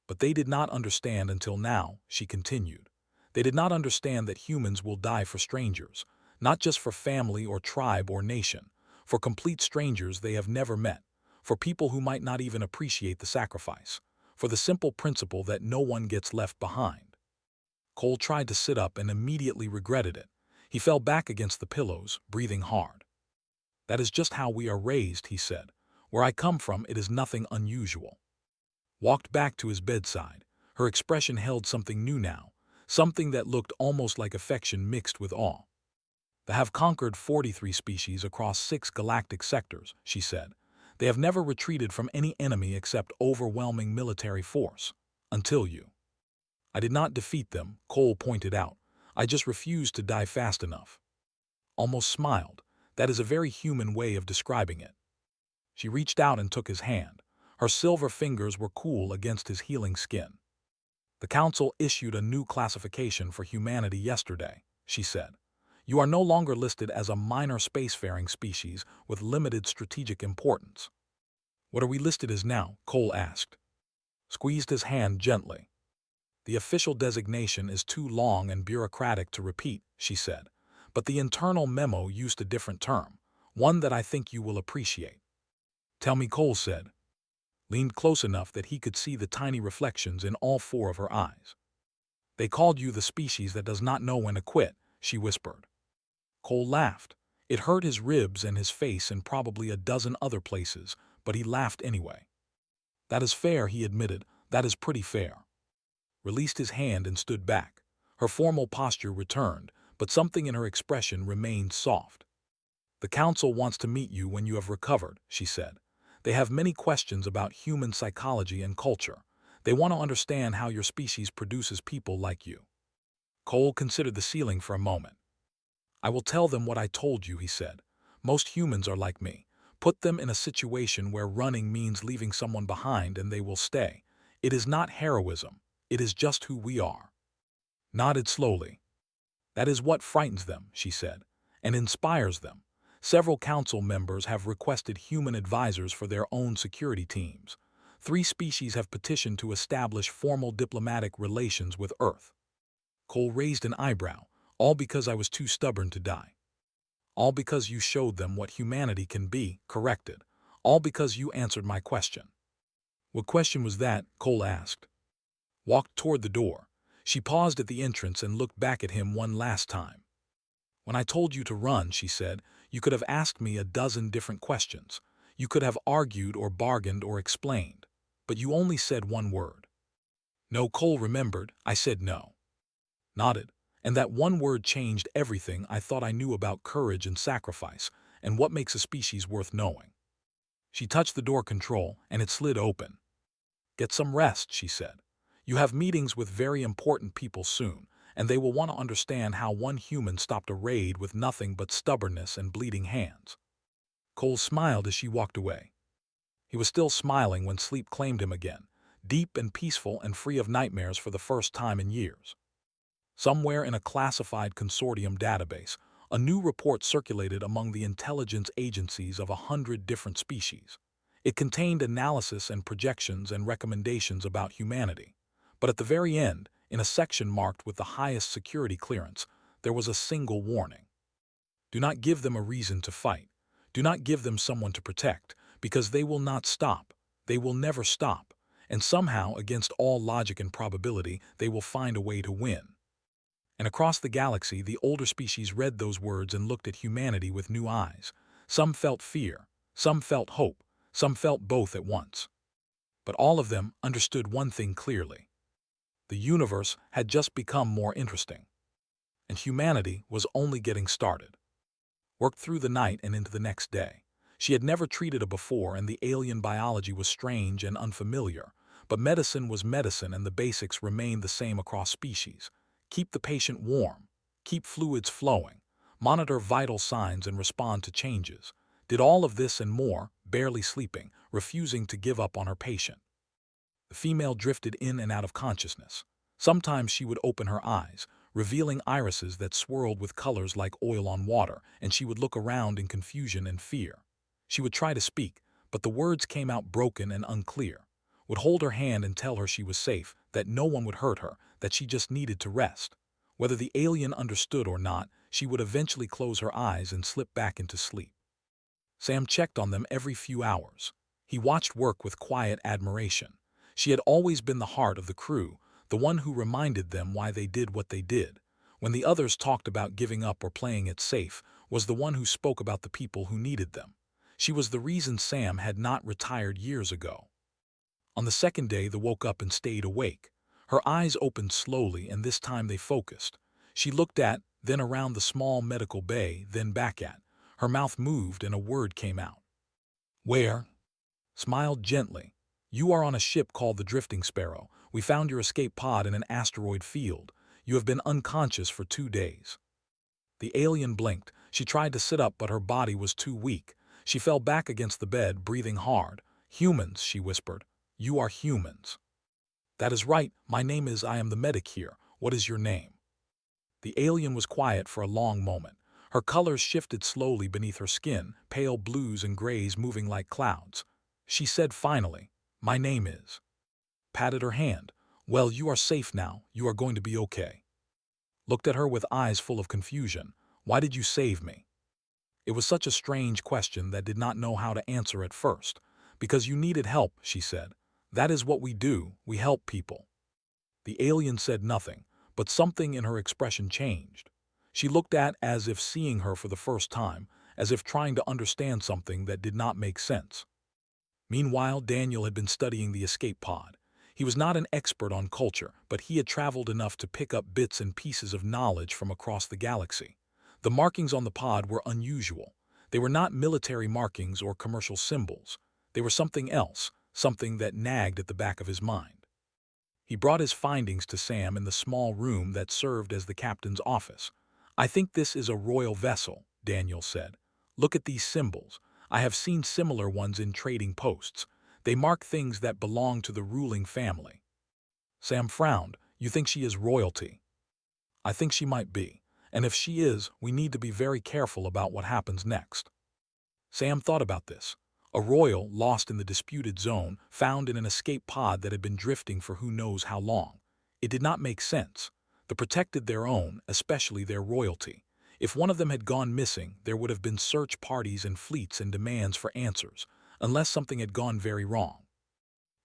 "But they did not understand until now," she continued. "They did not understand that humans will die for strangers, not just for family or tribe or nation, for complete strangers they have never met, for people who might not even appreciate the sacrifice, for the simple principle that no one gets left behind. Cole tried to sit up and immediately regretted it. He fell back against the pillows, breathing hard. "That is just how we are raised," he said. "Where I come from, it is nothing unusual." Walked back to his bedside. Her expression held something new now, something that looked almost like affection mixed with awe. "They have conquered 43 species across 6 galactic sectors," she said. "They have never retreated from any enemy except overwhelming military force. Until you." "I did not defeat them," Cole pointed out. "I just refused to die fast enough." Almost smiled. "That is a very human way of describing it." She reached out and took his hand. Her silver fingers were cool against his healing skin. "The Council issued a new classification for humanity yesterday," she said. "You are no longer listed as a minor spacefaring species with limited strategic importance." "What are we listed as now?" Cole asked. Squeezed his hand gently. "The official designation is too long and bureaucratic to repeat," she said. "But the internal memo used a different term, one that I think you will appreciate." "Tell me," Cole said. Leaned close enough that he could see the tiny reflections in all 4 of her eyes. "They called you the species that does not know when to quit," she whispered. Cole laughed. It hurt his ribs and his face and probably a dozen other places, but he laughed anyway. "That is fair," he admitted. "That is pretty fair." Released his hand and stood back. Her formal posture returned, but something in her expression remained soft. "The Council wants to meet you when you have recovered," she said. "They have many questions about human psychology and culture. They want to understand how your species produces people like you." Cole considered the ceiling for a moment. "I will tell them what I told you," he said. "Most humans are like me. Put them in a situation where running means leaving someone behind and they will stay. It is not heroism. It is just who we are." Nodded slowly. "That is what frightens them," she said, "and inspires them. Several council members have requested human advisors for their own security teams. 3 species have petitioned to establish formal diplomatic relations with Earth." Cole raised an eyebrow. "All because I was too stubborn to die." "All because you showed them what humanity can be," corrected. "All because you answered my question." "What question was that?" Cole asked. Walked toward the door. She paused at the entrance and looked back at him one last time. "When I told you to run," she said, "you could have asked me a dozen different questions. You could have argued or bargained or explained. But you only said one word." "No," Cole remembered. "I said no." Nodded. "And that one word changed everything I thought I knew about courage and sacrifice, and what makes a species worth knowing." She touched the door control, and it slid open. "Get some rest," she said. "You have meetings with very important people soon, and they will want to understand how one human stopped a raid with nothing but stubbornness and bleeding hands." Cole smiled as she walked away. He was still smiling when sleep claimed him again, deep and peaceful and free of nightmares for the first time in years. Somewhere in a classified consortium database, a new report circulated among the intelligence agencies of 100 different species. It contained analysis and projections and recommendations about humanity. But at the very end, in a section marked with the highest security clearance, there was a single warning. "Do not give them a reason to fight. Do not give them someone to protect, because they will not stop. They will never stop. And somehow, against all logic and probability, they will find a way to win." And across the galaxy, the older species read those words and looked at humanity with new eyes. Some felt fear, some felt hope, some felt both at once. But all of them understood one thing clearly. The universe had just become more interesting. And humanity was only getting started. Worked through the night and into the next day. She had never treated a before, and the alien biology was strange and unfamiliar. But medicine was medicine, and the basics remained the same across species. Keep the patient warm. Keep fluids flowing. Monitor vital signs and respond to changes. Did all of this and more, barely sleeping, refusing to give up on her patient. The female drifted in and out of consciousness. Sometimes she would open her eyes, revealing irises that swirled with colors like oil on water, and she would look around in confusion and fear. She would try to speak, but the words came out broken and unclear. Would hold her hand and tell her she was safe, that no one would hurt her, that she just needed to rest. Whether the alien understood or not, she would eventually close her eyes and slip back into sleep. Sam checked on them every few hours. He watched work with quiet admiration. She had always been the heart of the crew, the one who reminded them why they did what they did. When the others talked about giving up or playing it safe, was the one who spoke about the people who needed them. She was the reason Sam had not retired years ago. On the second day, they woke up and stayed awake. Her eyes opened slowly, and this time they focused. She looked at, then around the small medical bay, then back at. Her mouth moved and a word came out. Where? Smiled gently. You are on a ship called the Drifting Sparrow. We found your escape pod in an asteroid field. You have been unconscious for 2 days. The alien blinked. She tried to sit up, but her body was too weak. She fell back against the bed, breathing hard. Humans, she whispered. You are humans. That is right. My name is I am the medic here. What is your name? The alien was quiet for a long moment. Her colors shifted slowly beneath her skin, pale blues and grays moving like clouds. She said finally, my name is. Patted her hand. Well, you are safe now. You are going to be okay. Looked at her with eyes full of confusion. Why did you save me? It was such a strange question that did not know how to answer at first. Because you needed help, she said. That is what we do. We help people. The alien said nothing, but something in her expression changed. She looked at as if seeing her for the first time, as if trying to understand something that did not make sense. Meanwhile, Daniel had been studying the escape pod. He was not an expert on culture, but he had traveled enough to pick up bits and pieces of knowledge from across the galaxy. The markings on the pod were unusual. They were not military markings or commercial symbols. They were something else, something that nagged at the back of his mind. He brought his findings to Sam in the small room that served as the captain's office. I think this is a royal vessel, Daniel said. Look at these symbols. I have seen similar ones in trading posts. They mark things that belong to the ruling family. Sam frowned. You think she is royalty? I think she might be. And if she is, we need to be very careful about what happens next. Sam thought about this. A royal lost in the disputed zone, found in an escape pod that had been drifting for who knows how long. It did not make sense. They protected their own, especially their royalty. If one of them had gone missing, there would have been search parties and fleets and demands for answers, unless something had gone very wrong.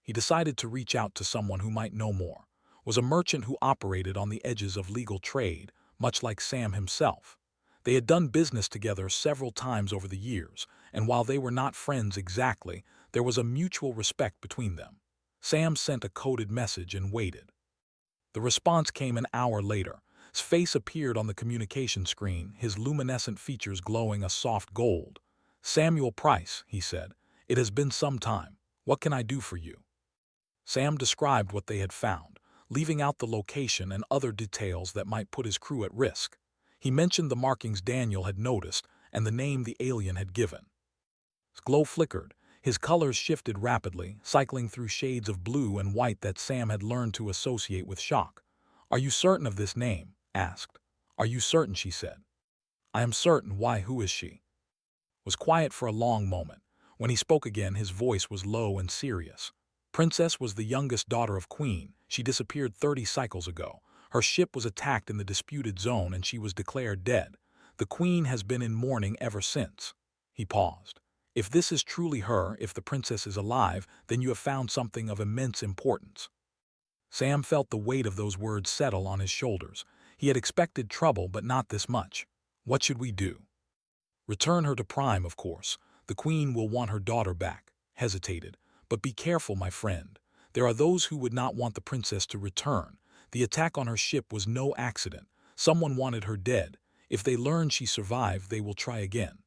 He decided to reach out to someone who might know more. Was a merchant who operated on the edges of legal trade, much like Sam himself. They had done business together several times over the years, and while they were not friends exactly, there was a mutual respect between them. Sam sent a coded message and waited. The response came an hour later. His face appeared on the communication screen, his luminescent features glowing a soft gold. Samuel Price, he said. It has been some time. What can I do for you? Sam described what they had found, leaving out the location and other details that might put his crew at risk. He mentioned the markings Daniel had noticed and the name the alien had given. His glow flickered. His colors shifted rapidly, cycling through shades of blue and white that Sam had learned to associate with shock. Are you certain of this name? Asked. Are you certain? She said. I am certain. Why? Who is she? Was quiet for a long moment. When he spoke again, his voice was low and serious. Princess was the youngest daughter of Queen. She disappeared 30 cycles ago. Her ship was attacked in the disputed zone and she was declared dead. The Queen has been in mourning ever since. He paused. If this is truly her, if the princess is alive, then you have found something of immense importance. Sam felt the weight of those words settle on his shoulders. He had expected trouble, but not this much. What should we do? Return her to Prime, of course. The Queen will want her daughter back. Hesitated. But be careful, my friend. There are those who would not want the princess to return. The attack on her ship was no accident. Someone wanted her dead. If they learn she survived, they will try again.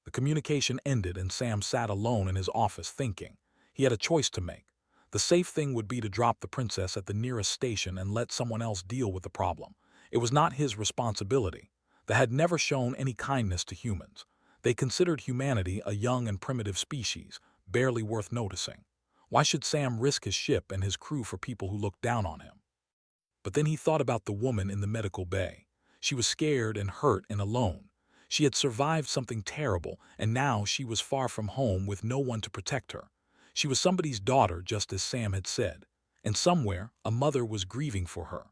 The communication ended and Sam sat alone in his office thinking. He had a choice to make. The safe thing would be to drop the princess at the nearest station and let someone else deal with the problem. It was not his responsibility. They had never shown any kindness to humans. They considered humanity a young and primitive species, barely worth noticing. Why should Sam risk his ship and his crew for people who looked down on him? But then he thought about the woman in the medical bay. She was scared and hurt and alone. She had survived something terrible, and now she was far from home with no one to protect her. She was somebody's daughter, just as Sam had said, and somewhere a mother was grieving for her.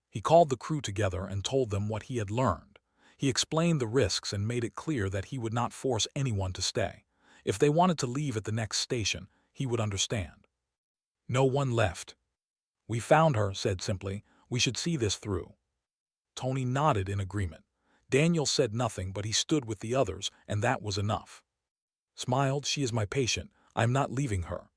He called the crew together and told them what he had learned. He explained the risks and made it clear that he would not force anyone to stay. If they wanted to leave at the next station, he would understand. No one left. We found her, said simply. We should see this through. Tony nodded in agreement. Daniel said nothing, but he stood with the others, and that was enough. Smiled, she is my patient. I am not leaving her.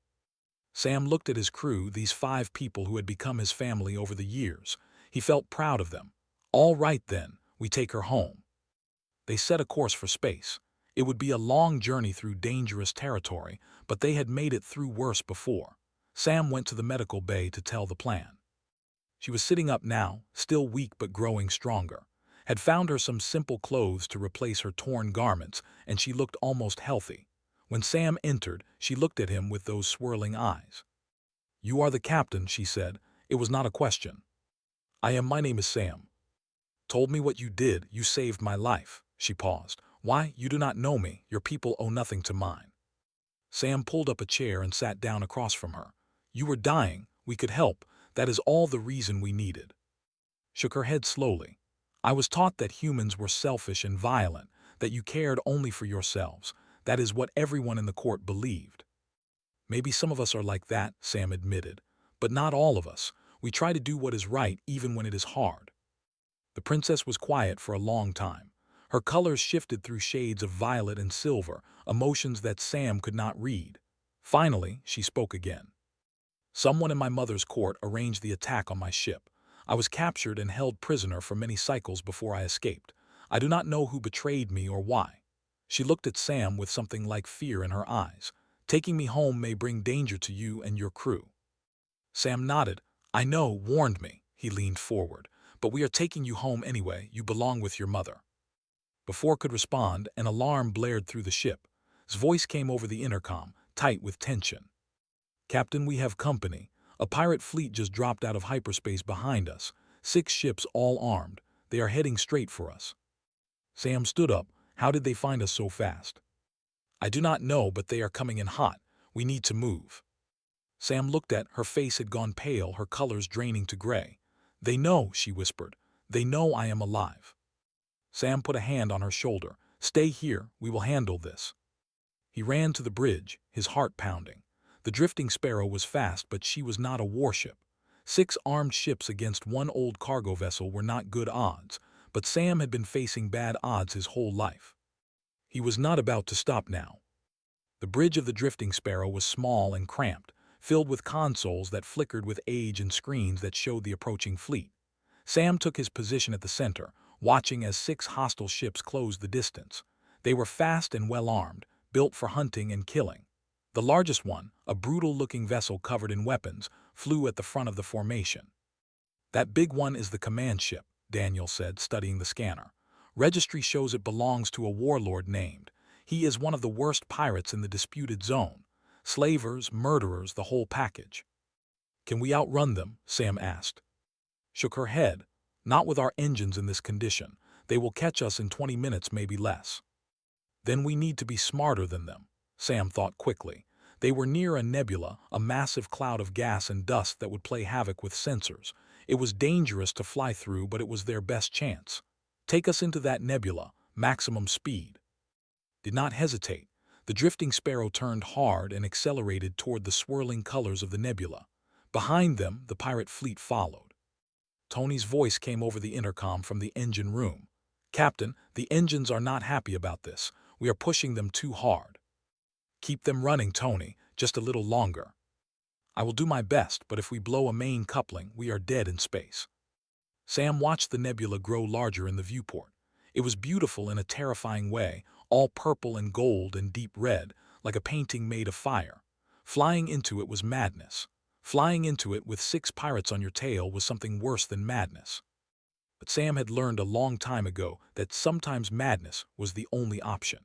Sam looked at his crew, these 5 people who had become his family over the years. He felt proud of them. All right then, we take her home. They set a course for space. It would be a long journey through dangerous territory, but they had made it through worse before. Sam went to the medical bay to tell the plan. She was sitting up now, still weak but growing stronger. Had found her some simple clothes to replace her torn garments, and she looked almost healthy. When Sam entered, she looked at him with those swirling eyes. You are the captain, she said. It was not a question. My name is Sam. Told me what you did, you saved my life. She paused. Why, you do not know me, your people owe nothing to mine. Sam pulled up a chair and sat down across from her. You were dying, we could help, that is all the reason we needed. Shook her head slowly. I was taught that humans were selfish and violent, that you cared only for yourselves. That is what everyone in the court believed. Maybe some of us are like that, Sam admitted, but not all of us. We try to do what is right even when it is hard. The princess was quiet for a long time. Her colors shifted through shades of violet and silver, emotions that Sam could not read. Finally, she spoke again. Someone in my mother's court arranged the attack on my ship. I was captured and held prisoner for many cycles before I escaped. I do not know who betrayed me or why. She looked at Sam with something like fear in her eyes. Taking me home may bring danger to you and your crew. Sam nodded. I know, warned me. He leaned forward. But we are taking you home anyway. You belong with your mother. Before could respond, an alarm blared through the ship. His voice came over the intercom, tight with tension. Captain, we have company. A pirate fleet just dropped out of hyperspace behind us. 6 ships all armed. They are heading straight for us. Sam stood up. How did they find us so fast? I do not know, but they are coming in hot. We need to move. Sam looked at her. Face had gone pale, her colors draining to gray. They know, she whispered. They know I am alive. Sam put a hand on her shoulder. Stay here, we will handle this. He ran to the bridge, his heart pounding. The drifting Sparrow was fast, but she was not a warship. 6 armed ships against 1 old cargo vessel were not good odds, but Sam had been facing bad odds his whole life. He was not about to stop now. The bridge of the drifting Sparrow was small and cramped, filled with consoles that flickered with age and screens that showed the approaching fleet. Sam took his position at the center, watching as 6 hostile ships closed the distance. They were fast and well-armed, built for hunting and killing. The largest one, a brutal-looking vessel covered in weapons, flew at the front of the formation. That big one is the command ship, Daniel said, studying the scanner. Registry shows it belongs to a warlord named. He is one of the worst pirates in the disputed zone. Slavers, murderers, the whole package. Can we outrun them? Sam asked. Shook her head. Not with our engines in this condition. They will catch us in 20 minutes, maybe less. Then we need to be smarter than them, Sam thought quickly. They were near a nebula, a massive cloud of gas and dust that would play havoc with sensors. It was dangerous to fly through, but it was their best chance. Take us into that nebula, maximum speed. Did not hesitate. The drifting Sparrow turned hard and accelerated toward the swirling colors of the nebula. Behind them, the pirate fleet followed. Tony's voice came over the intercom from the engine room. Captain, the engines are not happy about this. We are pushing them too hard. Keep them running, Tony, just a little longer. I will do my best, but if we blow a main coupling, we are dead in space. Sam watched the nebula grow larger in the viewport. It was beautiful in a terrifying way, all purple and gold and deep red, like a painting made of fire. Flying into it was madness. Flying into it with 6 pirates on your tail was something worse than madness. But Sam had learned a long time ago that sometimes madness was the only option.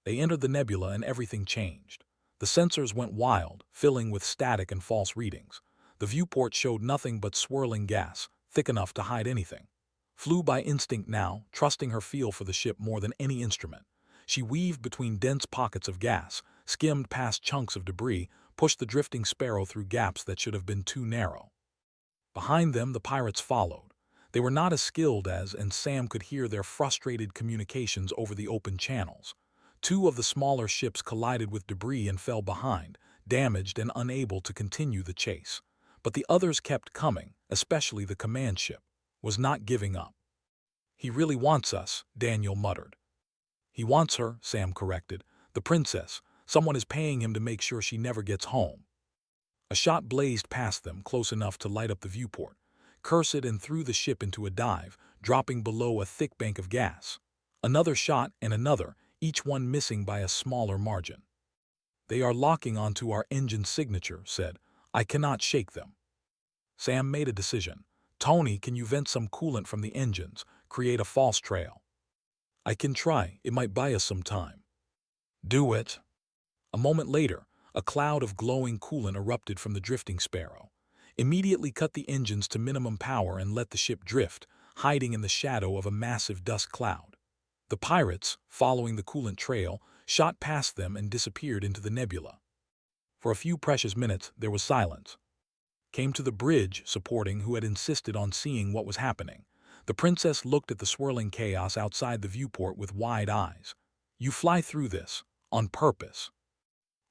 They entered the nebula and everything changed. The sensors went wild, filling with static and false readings. The viewport showed nothing but swirling gas, thick enough to hide anything. Flew by instinct now, trusting her feel for the ship more than any instrument. She weaved between dense pockets of gas, skimmed past chunks of debris, pushed the drifting Sparrow through gaps that should have been too narrow. Behind them, the pirates followed. They were not as skilled as, and Sam could hear their frustrated communications over the open channels. 2 of the smaller ships collided with debris and fell behind, damaged and unable to continue the chase. But the others kept coming, especially the command ship, was not giving up. "He really wants us," Daniel muttered. "He wants her," Sam corrected. "The princess. Someone is paying him to make sure she never gets home." A shot blazed past them, close enough to light up the viewport, cursed, and threw the ship into a dive, dropping below a thick bank of gas. Another shot and another, each one missing by a smaller margin. "They are locking onto our engine signature," said. "I cannot shake them." Sam made a decision. "Tony, can you vent some coolant from the engines, create a false trail?" "I can try. It might buy us some time." "Do it." A moment later, a cloud of glowing coolant erupted from the drifting Sparrow. Immediately cut the engines to minimum power and let the ship drift, hiding in the shadow of a massive dust cloud. The pirates, following the coolant trail, shot past them and disappeared into the nebula. For a few precious minutes, there was silence. Came to the bridge supporting who had insisted on seeing what was happening. The princess looked at the swirling chaos outside the viewport with wide eyes. "You fly through this, on purpose."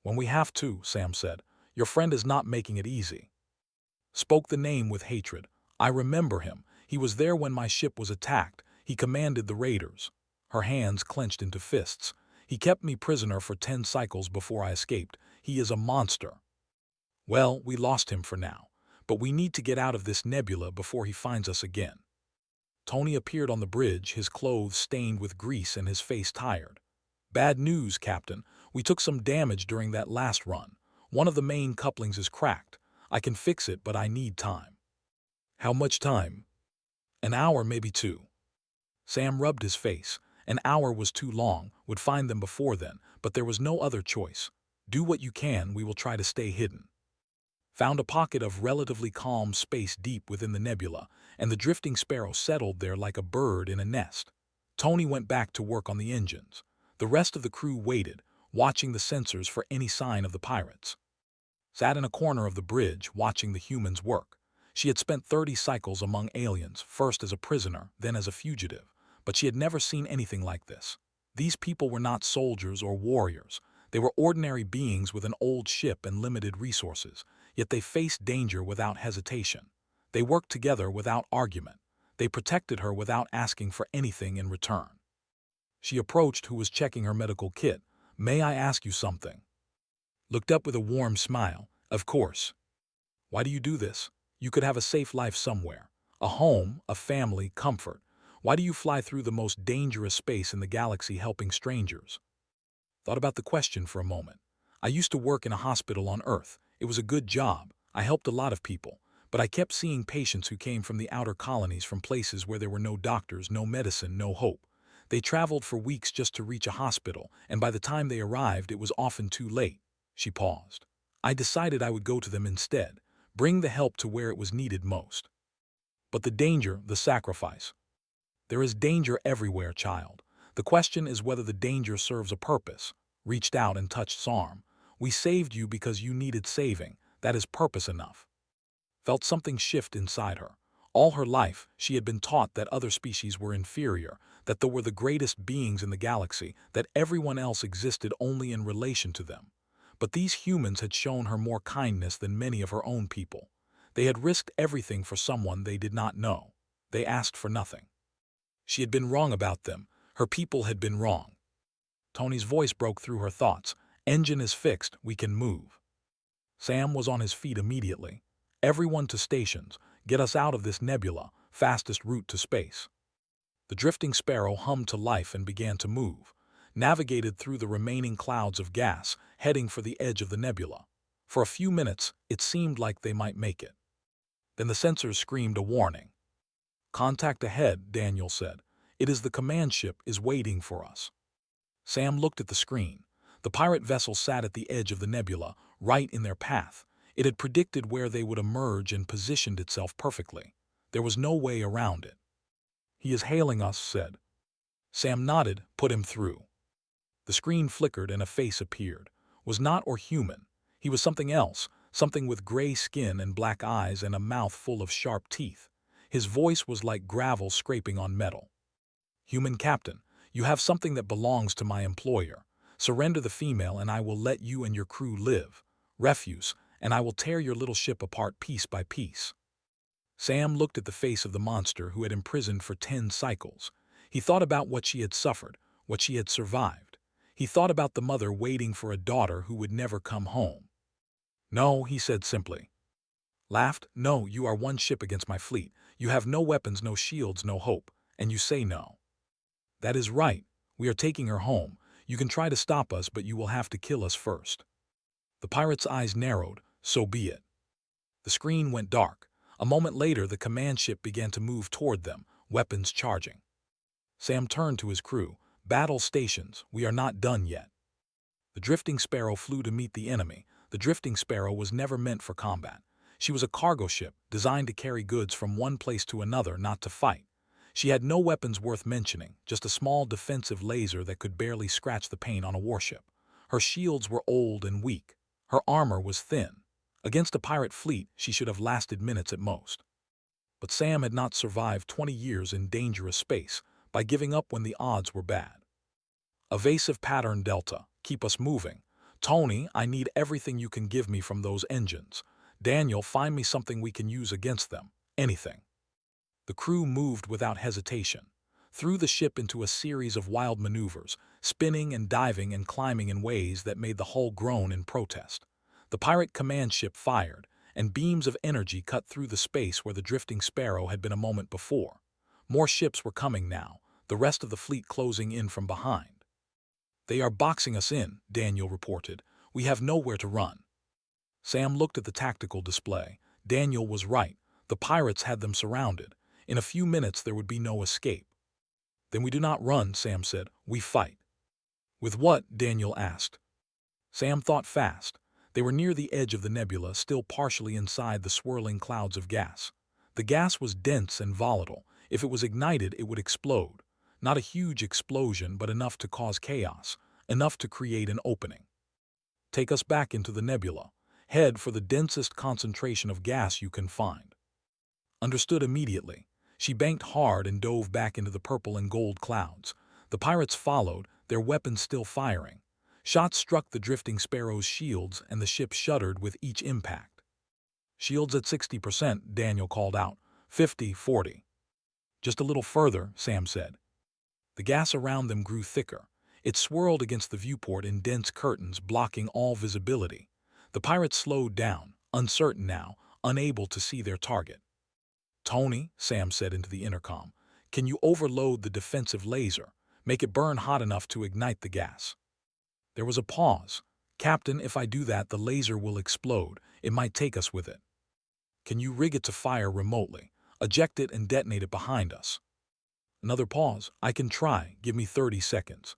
"When we have to," Sam said. "Your friend is not making it easy." Spoke the name with hatred. "I remember him. He was there when my ship was attacked. He commanded the raiders." Her hands clenched into fists. "He kept me prisoner for 10 cycles before I escaped. He is a monster." "Well, we lost him for now. But we need to get out of this nebula before he finds us again." Tony appeared on the bridge, his clothes stained with grease and his face tired. "Bad news, Captain. We took some damage during that last run. One of the main couplings is cracked. I can fix it, but I need time." "How much time?" "An hour, maybe 2." Sam rubbed his face. An hour was too long, would find them before then, but there was no other choice. "Do what you can, we will try to stay hidden." Found a pocket of relatively calm space deep within the nebula, and the drifting Sparrow settled there like a bird in a nest. Tony went back to work on the engines. The rest of the crew waited, watching the sensors for any sign of the pirates. Sat in a corner of the bridge, watching the humans work. She had spent 30 cycles among aliens, first as a prisoner, then as a fugitive, but she had never seen anything like this. These people were not soldiers or warriors. They were ordinary beings with an old ship and limited resources, yet they faced danger without hesitation. They worked together without argument. They protected her without asking for anything in return. She approached who was checking her medical kit. "May I ask you something?" Looked up with a warm smile. "Of course." "Why do you do this? You could have a safe life somewhere. A home, a family, comfort. Why do you fly through the most dangerous space in the galaxy helping strangers?" Thought about the question for a moment. "I used to work in a hospital on Earth. It was a good job. I helped a lot of people. But I kept seeing patients who came from the outer colonies, from places where there were no doctors, no medicine, no hope. They traveled for weeks just to reach a hospital, and by the time they arrived, it was often too late." She paused. "I decided I would go to them instead, bring the help to where it was needed most." "But the danger, the sacrifice." "There is danger everywhere, child. The question is whether the danger serves a purpose." Reached out and touched his arm. "We saved you because you needed saving. That is purpose enough." Felt something shift inside her. All her life, she had been taught that other species were inferior, that they were the greatest beings in the galaxy, that everyone else existed only in relation to them. But these humans had shown her more kindness than many of her own people. They had risked everything for someone they did not know. They asked for nothing. She had been wrong about them. Her people had been wrong. Tony's voice broke through her thoughts. "Engine is fixed. We can move." Sam was on his feet immediately. "Everyone to stations. Get us out of this nebula. Fastest route to space." The drifting Sparrow hummed to life and began to move. Navigated through the remaining clouds of gas, heading for the edge of the nebula. For a few minutes, it seemed like they might make it. Then the sensors screamed a warning. "Contact ahead," Daniel said. "It is the command ship is waiting for us." Sam looked at the screen. The pirate vessel sat at the edge of the nebula, right in their path. It had predicted where they would emerge and positioned itself perfectly. There was no way around it. "He is hailing us," said. Sam nodded. "Put him through." The screen flickered and a face appeared. Was not or human. He was something else, something with gray skin and black eyes and a mouth full of sharp teeth. His voice was like gravel scraping on metal. "Human captain, you have something that belongs to my employer. Surrender the female and I will let you and your crew live." refuse, and I will tear your little ship apart piece by piece." Sam looked at the face of the monster who had imprisoned for 10 cycles. He thought about what she had suffered, what she had survived. He thought about the mother waiting for a daughter who would never come home. "No," he said simply. Laughed. "No, you are one ship against my fleet. You have no weapons, no shields, no hope. And you say no." "That is right. We are taking her home. You can try to stop us, but you will have to kill us first." The pirate's eyes narrowed. "So be it." The screen went dark. A moment later, the command ship began to move toward them, weapons charging. Sam turned to his crew. "Battle stations. We are not done yet." The drifting sparrow flew to meet the enemy. The drifting sparrow was never meant for combat. She was a cargo ship, designed to carry goods from one place to another, not to fight. She had no weapons worth mentioning, just a small defensive laser that could barely scratch the paint on a warship. Her shields were old and weak. Her armor was thin. Against a pirate fleet, she should have lasted minutes at most. But Sam had not survived 20 years in dangerous space by giving up when the odds were bad. "Evasive pattern Delta. Keep us moving. Tony, I need everything you can give me from those engines. Daniel, find me something we can use against them. Anything." The crew moved without hesitation, threw the ship into a series of wild maneuvers, spinning and diving and climbing in ways that made the hull groan in protest. The pirate command ship fired, and beams of energy cut through the space where the drifting sparrow had been a moment before. More ships were coming now, the rest of the fleet closing in from behind. "They are boxing us in," Daniel reported. "We have nowhere to run." Sam looked at the tactical display. Daniel was right. The pirates had them surrounded. In a few minutes there would be no escape. "Then we do not run," Sam said. "We fight." "With what?" Daniel asked. Sam thought fast. They were near the edge of the nebula, still partially inside the swirling clouds of gas. The gas was dense and volatile. If it was ignited, it would explode. Not a huge explosion, but enough to cause chaos, enough to create an opening. "Take us back into the nebula. Head for the densest concentration of gas you can find." Understood immediately. She banked hard and dove back into the purple and gold clouds. The pirates followed, their weapons still firing. Shots struck the drifting sparrow's shields, and the ship shuddered with each impact. "Shields at 60%, Daniel called out. 50, 40. "Just a little further," Sam said. The gas around them grew thicker. It swirled against the viewport in dense curtains, blocking all visibility. The pirates slowed down, uncertain now, unable to see their target. "Tony," Sam said into the intercom, "can you overload the defensive laser? Make it burn hot enough to ignite the gas." There was a pause. "Captain, if I do that, the laser will explode. It might take us with it." "Can you rig it to fire remotely? Eject it and detonate it behind us." Another pause. "I can try. Give me 30 seconds."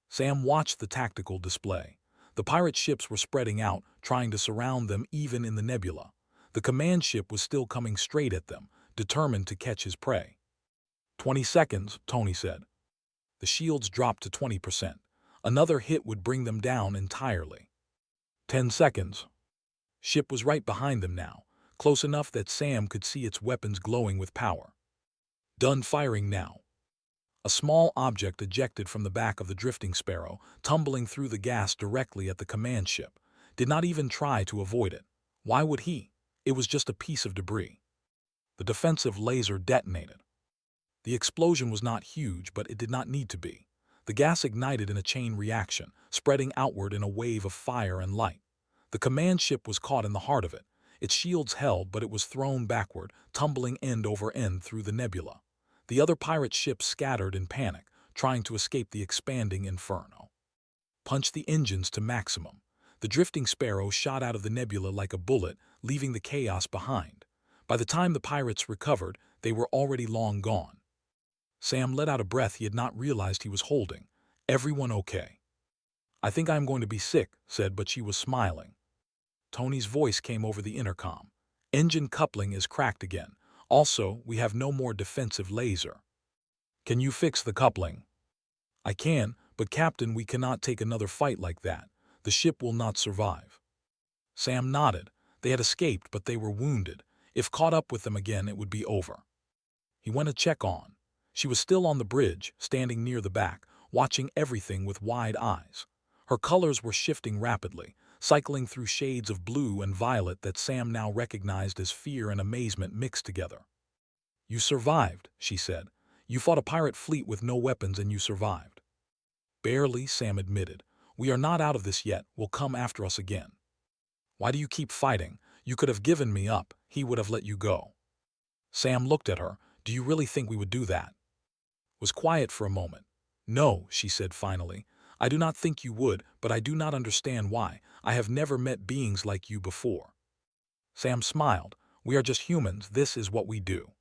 Sam watched the tactical display. The pirate ships were spreading out, trying to surround them even in the nebula. The command ship was still coming straight at them, determined to catch his prey. 20 seconds, Tony said. The shields dropped to 20%. Another hit would bring them down entirely. 10 seconds. Ship was right behind them now, close enough that Sam could see its weapons glowing with power. Done firing now. A small object ejected from the back of the drifting sparrow, tumbling through the gas directly at the command ship. Did not even try to avoid it. Why would he? It was just a piece of debris. The defensive laser detonated. The explosion was not huge, but it did not need to be. The gas ignited in a chain reaction, spreading outward in a wave of fire and light. The command ship was caught in the heart of it. Its shields held, but it was thrown backward, tumbling end over end through the nebula. The other pirate ships scattered in panic, trying to escape the expanding inferno. Punch the engines to maximum. The drifting sparrow shot out of the nebula like a bullet, leaving the chaos behind. By the time the pirates recovered, they were already long gone. Sam let out a breath he had not realized he was holding. Everyone okay? I think I am going to be sick, said, but she was smiling. Tony's voice came over the intercom. Engine coupling is cracked again. Also, we have no more defensive laser. Can you fix the coupling? I can, but Captain, we cannot take another fight like that. The ship will not survive. Sam nodded. They had escaped, but they were wounded. If caught up with them again, it would be over. He went to check on. She was still on the bridge, standing near the back, watching everything with wide eyes. Her colors were shifting rapidly. cycling through shades of blue and violet that Sam now recognized as fear and amazement mixed together. "You survived," she said. "You fought a pirate fleet with no weapons and you survived." "Barely," Sam admitted. "We are not out of this yet. Will come after us again." "Why do you keep fighting? You could have given me up. He would have let you go." Sam looked at her. "Do you really think we would do that?" Was quiet for a moment. "No," she said finally. "I do not think you would, but I do not understand why. I have never met beings like you before." Sam smiled. "We are just humans. This is what we do."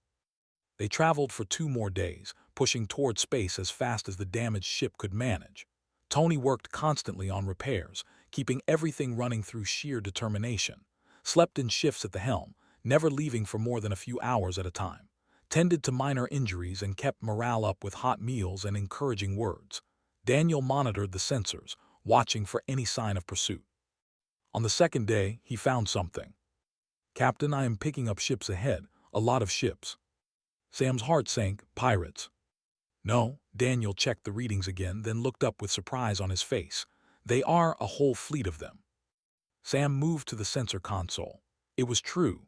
They traveled for 2 more days, pushing toward space as fast as the damaged ship could manage. Tony worked constantly on repairs, keeping everything running through sheer determination. Slept in shifts at the helm, never leaving for more than a few hours at a time. Tended to minor injuries and kept morale up with hot meals and encouraging words. Daniel monitored the sensors, watching for any sign of pursuit. On the second day, he found something. "Captain, I am picking up ships ahead, a lot of ships." Sam's heart sank. "Pirates?" "No." Daniel checked the readings again, then looked up with surprise on his face. "They are a whole fleet of them." Sam moved to the sensor console. It was true.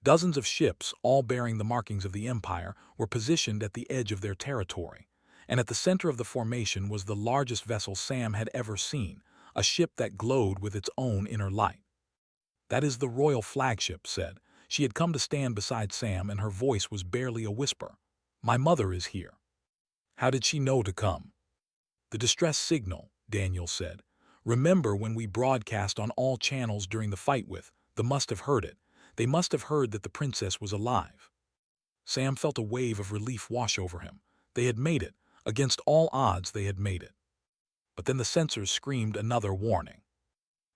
Dozens of ships, all bearing the markings of the Empire, were positioned at the edge of their territory. And at the center of the formation was the largest vessel Sam had ever seen, a ship that glowed with its own inner light. "That is the royal flagship," said. She had come to stand beside Sam and her voice was barely a whisper. "My mother is here." "How did she know to come?" "The distress signal," Daniel said. "Remember when we broadcast on all channels during the fight with, they must have heard it. They must have heard that the princess was alive." Sam felt a wave of relief wash over him. They had made it. Against all odds, they had made it. But then the sensors screamed another warning.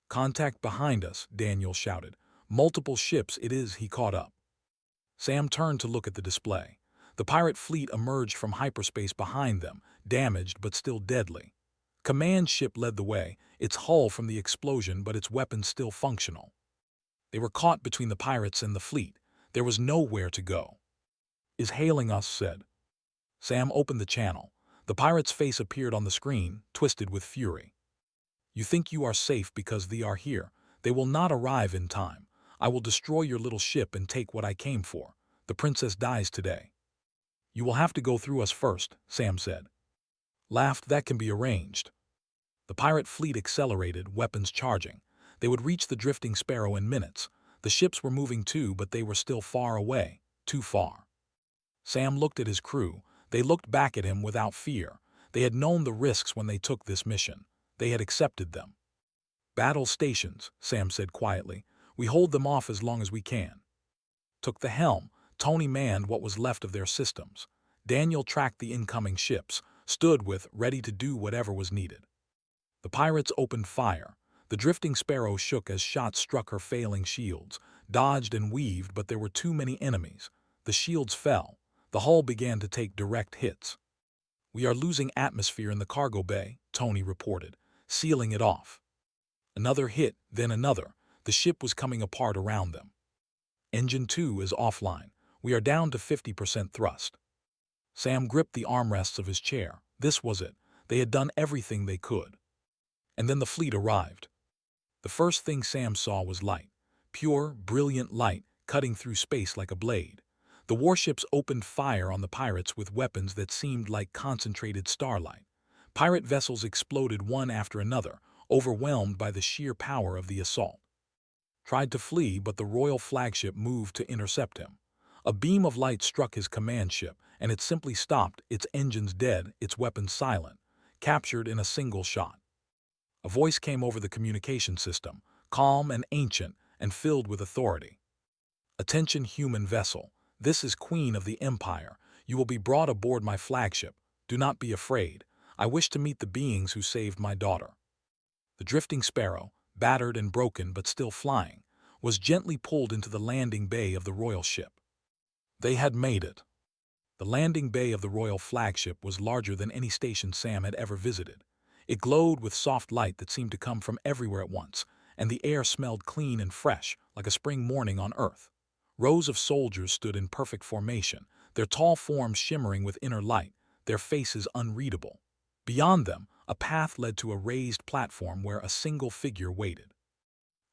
"Contact behind us," Daniel shouted. "Multiple ships it is." He caught up. Sam turned to look at the display. The pirate fleet emerged from hyperspace behind them, damaged but still deadly. Command ship led the way, its hull from the explosion but its weapons still functional. They were caught between the pirates and the fleet. There was nowhere to go. "Is hailing us," said. Sam opened the channel. The pirate's face appeared on the screen, twisted with fury. "You think you are safe because they are here. They will not arrive in time. I will destroy your little ship and take what I came for. The princess dies today." "You will have to go through us first," Sam said. Laughed. "That can be arranged." The pirate fleet accelerated, weapons charging. They would reach the drifting Sparrow in minutes. The ships were moving too, but they were still far away, too far. Sam looked at his crew. They looked back at him without fear. They had known the risks when they took this mission. They had accepted them. "Battle stations," Sam said quietly. "We hold them off as long as we can." Took the helm. Tony manned what was left of their systems. Daniel tracked the incoming ships, stood with, ready to do whatever was needed. The pirates opened fire. The drifting Sparrow shook as shots struck her failing shields, dodged and weaved, but there were too many enemies. The shields fell. The hull began to take direct hits. "We are losing atmosphere in the cargo bay," Tony reported, sealing it off. Another hit, then another. The ship was coming apart around them. "Engine 2 is offline. We are down to 50% thrust." Sam gripped the armrests of his chair. This was it. They had done everything they could. And then the fleet arrived. The first thing Sam saw was light. Pure, brilliant light, cutting through space like a blade. The warships opened fire on the pirates with weapons that seemed like concentrated starlight. Pirate vessels exploded one after another, overwhelmed by the sheer power of the assault. Tried to flee, but the royal flagship moved to intercept him. A beam of light struck his command ship, and it simply stopped, its engines dead, its weapons silent, captured in a single shot. A voice came over the communication system, calm and ancient, and filled with authority. "Attention, human vessel. This is Queen of the Empire. You will be brought aboard my flagship. Do not be afraid. I wish to meet the beings who saved my daughter." The drifting Sparrow, battered and broken but still flying, was gently pulled into the landing bay of the royal ship. They had made it. The landing bay of the royal flagship was larger than any station Sam had ever visited. It glowed with soft light that seemed to come from everywhere at once, and the air smelled clean and fresh, like a spring morning on Earth. Rows of soldiers stood in perfect formation, their tall forms shimmering with inner light, their faces unreadable. Beyond them, a path led to a raised platform where a single figure waited.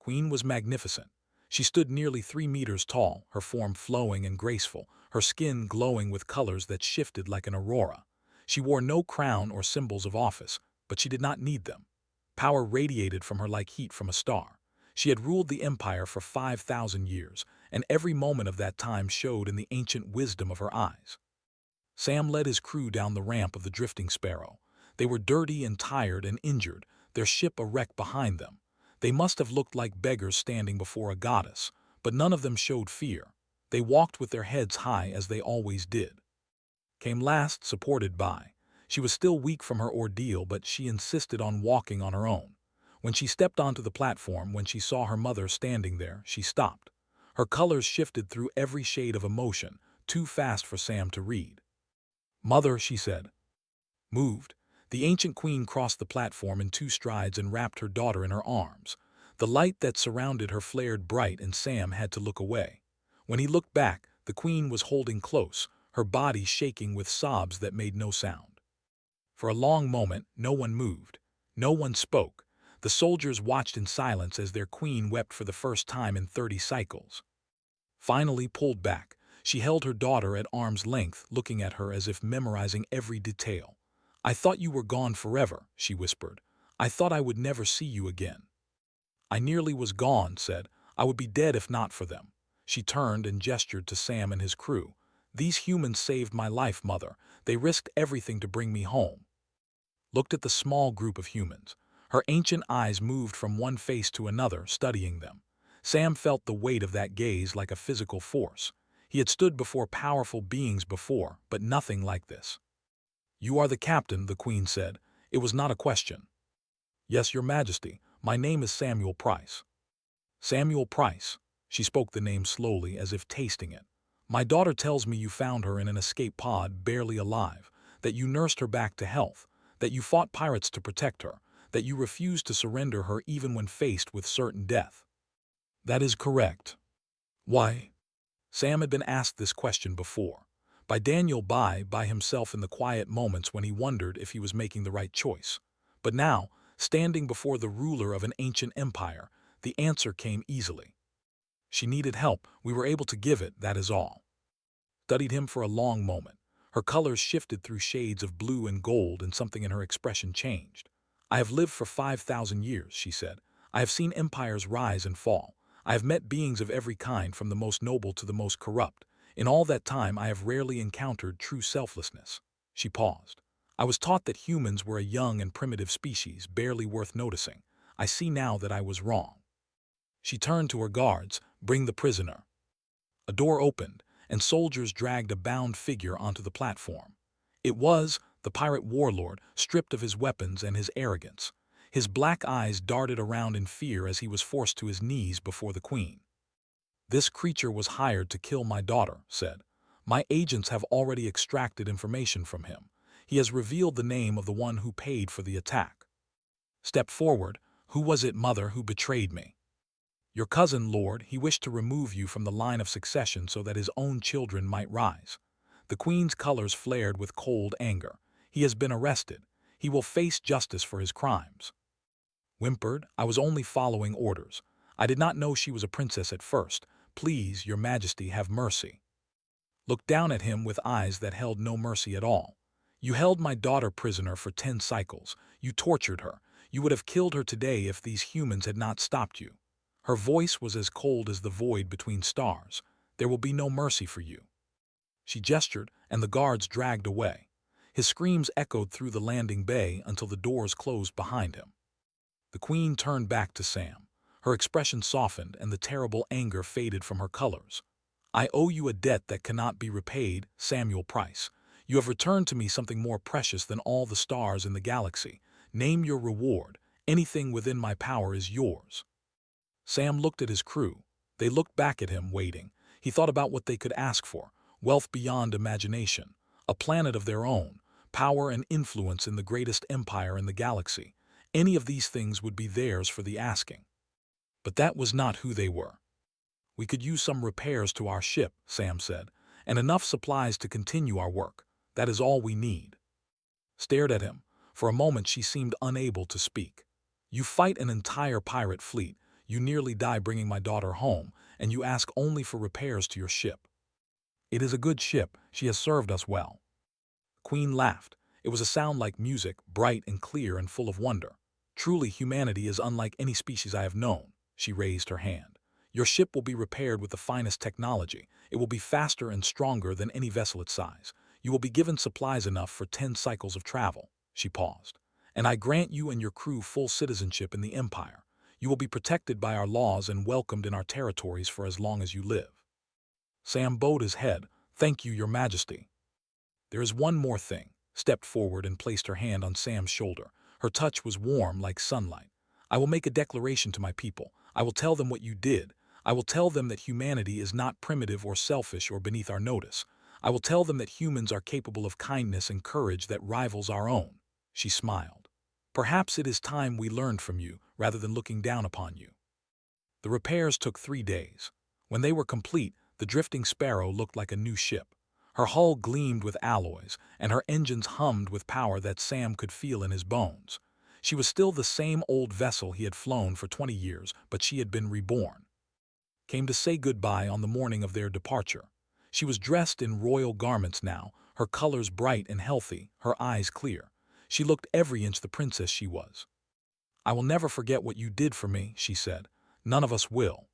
Queen was magnificent. She stood nearly 3 meters tall, her form flowing and graceful, her skin glowing with colors that shifted like an aurora. She wore no crown or symbols of office, but she did not need them. Power radiated from her like heat from a star. She had ruled the empire for 5,000 years, and every moment of that time showed in the ancient wisdom of her eyes. Sam led his crew down the ramp of the drifting Sparrow. They were dirty and tired and injured, their ship a wreck behind them. They must have looked like beggars standing before a goddess, but none of them showed fear. They walked with their heads high as they always did. Came last, supported by. She was still weak from her ordeal, but she insisted on walking on her own. When she stepped onto the platform, when she saw her mother standing there, she stopped. Her colors shifted through every shade of emotion, too fast for Sam to read. "Mother," she said. Moved, the ancient queen crossed the platform in 2 strides and wrapped her daughter in her arms. The light that surrounded her flared bright, and Sam had to look away. When he looked back, the queen was holding close, her body shaking with sobs that made no sound. For a long moment, no one moved. No one spoke. The soldiers watched in silence as their queen wept for the first time in 30 cycles. Finally pulled back, she held her daughter at arm's length, looking at her as if memorizing every detail. "I thought you were gone forever," she whispered. "I thought I would never see you again." "I nearly was gone," said. "I would be dead if not for them." She turned and gestured to Sam and his crew. "These humans saved my life, Mother. They risked everything to bring me home." Looked at the small group of humans. Her ancient eyes moved from one face to another, studying them. Sam felt the weight of that gaze like a physical force. He had stood before powerful beings before, but nothing like this. "You are the captain," the queen said. It was not a question. "Yes, your majesty. My name is Samuel Price." "Samuel Price." She spoke the name slowly, as if tasting it. "My daughter tells me you found her in an escape pod, barely alive, that you nursed her back to health, that you fought pirates to protect her, that you refused to surrender her even when faced with certain death." "That is correct." "Why?" Sam had been asked this question before. By Daniel by himself in the quiet moments when he wondered if he was making the right choice. But now, standing before the ruler of an ancient empire, the answer came easily. "She needed help. We were able to give it, that is all." Studied him for a long moment. Her colors shifted through shades of blue and gold, and something in her expression changed. "I have lived for 5,000 years," she said. "I have seen empires rise and fall. I have met beings of every kind, from the most noble to the most corrupt. In all that time I have rarely encountered true selflessness." She paused. "I was taught that humans were a young and primitive species, barely worth noticing. I see now that I was wrong." She turned to her guards. "Bring the prisoner." A door opened, and soldiers dragged a bound figure onto the platform. It was the pirate warlord, stripped of his weapons and his arrogance. His black eyes darted around in fear as he was forced to his knees before the queen. "This creature was hired to kill my daughter," said. "My agents have already extracted information from him. He has revealed the name of the one who paid for the attack." "Step forward. Who was it, Mother, who betrayed me?" "Your cousin, Lord. He wished to remove you from the line of succession so that his own children might rise." The queen's colors flared with cold anger. "He has been arrested. He will face justice for his crimes." Whimpered, "I was only following orders. I did not know she was a princess at first. Please, your majesty, have mercy." Looked down at him with eyes that held no mercy at all. "You held my daughter prisoner for 10 cycles. You tortured her. You would have killed her today if these humans had not stopped you." Her voice was as cold as the void between stars. "There will be no mercy for you." She gestured, and the guards dragged away. His screams echoed through the landing bay until the doors closed behind him. The queen turned back to Sam. Her expression softened, and the terrible anger faded from her colors. "I owe you a debt that cannot be repaid, Samuel Price. You have returned to me something more precious than all the stars in the galaxy. Name your reward. Anything within my power is yours." Sam looked at his crew. They looked back at him, waiting. He thought about what they could ask for: wealth beyond imagination, a planet of their own, power and influence in the greatest empire in the galaxy. Any of these things would be theirs for the asking. But that was not who they were. "We could use some repairs to our ship," Sam said, "and enough supplies to continue our work. That is all we need." Stared at him. For a moment she seemed unable to speak. "You fight an entire pirate fleet. You nearly die bringing my daughter home, and you ask only for repairs to your ship. It is a good ship, she has served us well. Queen laughed. It was a sound like music, bright and clear and full of wonder. Truly, humanity is unlike any species I have known. She raised her hand. Your ship will be repaired with the finest technology. It will be faster and stronger than any vessel its size. You will be given supplies enough for 10 cycles of travel. She paused. And I grant you and your crew full citizenship in the Empire. You will be protected by our laws and welcomed in our territories for as long as you live. Sam bowed his head. Thank you, Your Majesty. There is one more thing. Stepped forward and placed her hand on Sam's shoulder. Her touch was warm like sunlight. I will make a declaration to my people. I will tell them what you did. I will tell them that humanity is not primitive or selfish or beneath our notice. I will tell them that humans are capable of kindness and courage that rivals our own. She smiled. Perhaps it is time we learned from you, rather than looking down upon you. The repairs took 3 days. When they were complete, the Drifting Sparrow looked like a new ship. Her hull gleamed with alloys, and her engines hummed with power that Sam could feel in his bones. She was still the same old vessel he had flown for 20 years, but she had been reborn. Came to say goodbye on the morning of their departure. She was dressed in royal garments now, her colors bright and healthy, her eyes clear. She looked every inch the princess she was. I will never forget what you did for me, she said. None of us will.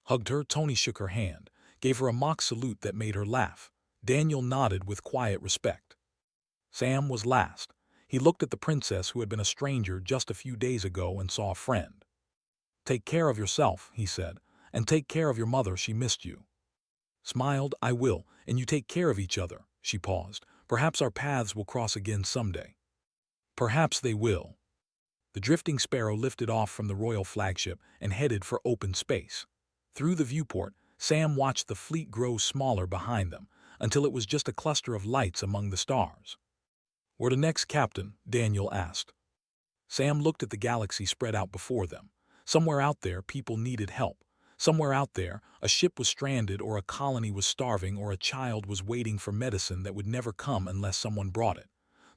Hugged her, Tony shook her hand, gave her a mock salute that made her laugh. Daniel nodded with quiet respect. Sam was last. He looked at the princess who had been a stranger just a few days ago and saw a friend. Take care of yourself, he said, and take care of your mother, she missed you. Smiled, I will, and you take care of each other, she paused. Perhaps our paths will cross again someday. Perhaps they will. The Drifting Sparrow lifted off from the royal flagship and headed for open space. Through the viewport, Sam watched the fleet grow smaller behind them, until it was just a cluster of lights among the stars. Where to next, Captain? Daniel asked. Sam looked at the galaxy spread out before them. Somewhere out there, people needed help. Somewhere out there, a ship was stranded or a colony was starving or a child was waiting for medicine that would never come unless someone brought it.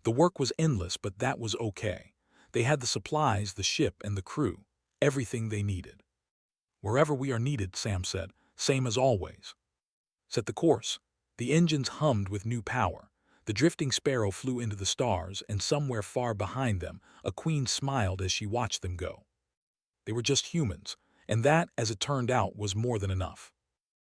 The work was endless, but that was okay. They had the supplies, the ship, and the crew. Everything they needed. Wherever we are needed, Sam said, same as always. Set the course. The engines hummed with new power. The Drifting Sparrow flew into the stars, and somewhere far behind them, a queen smiled as she watched them go. They were just humans, and that, as it turned out, was more than enough.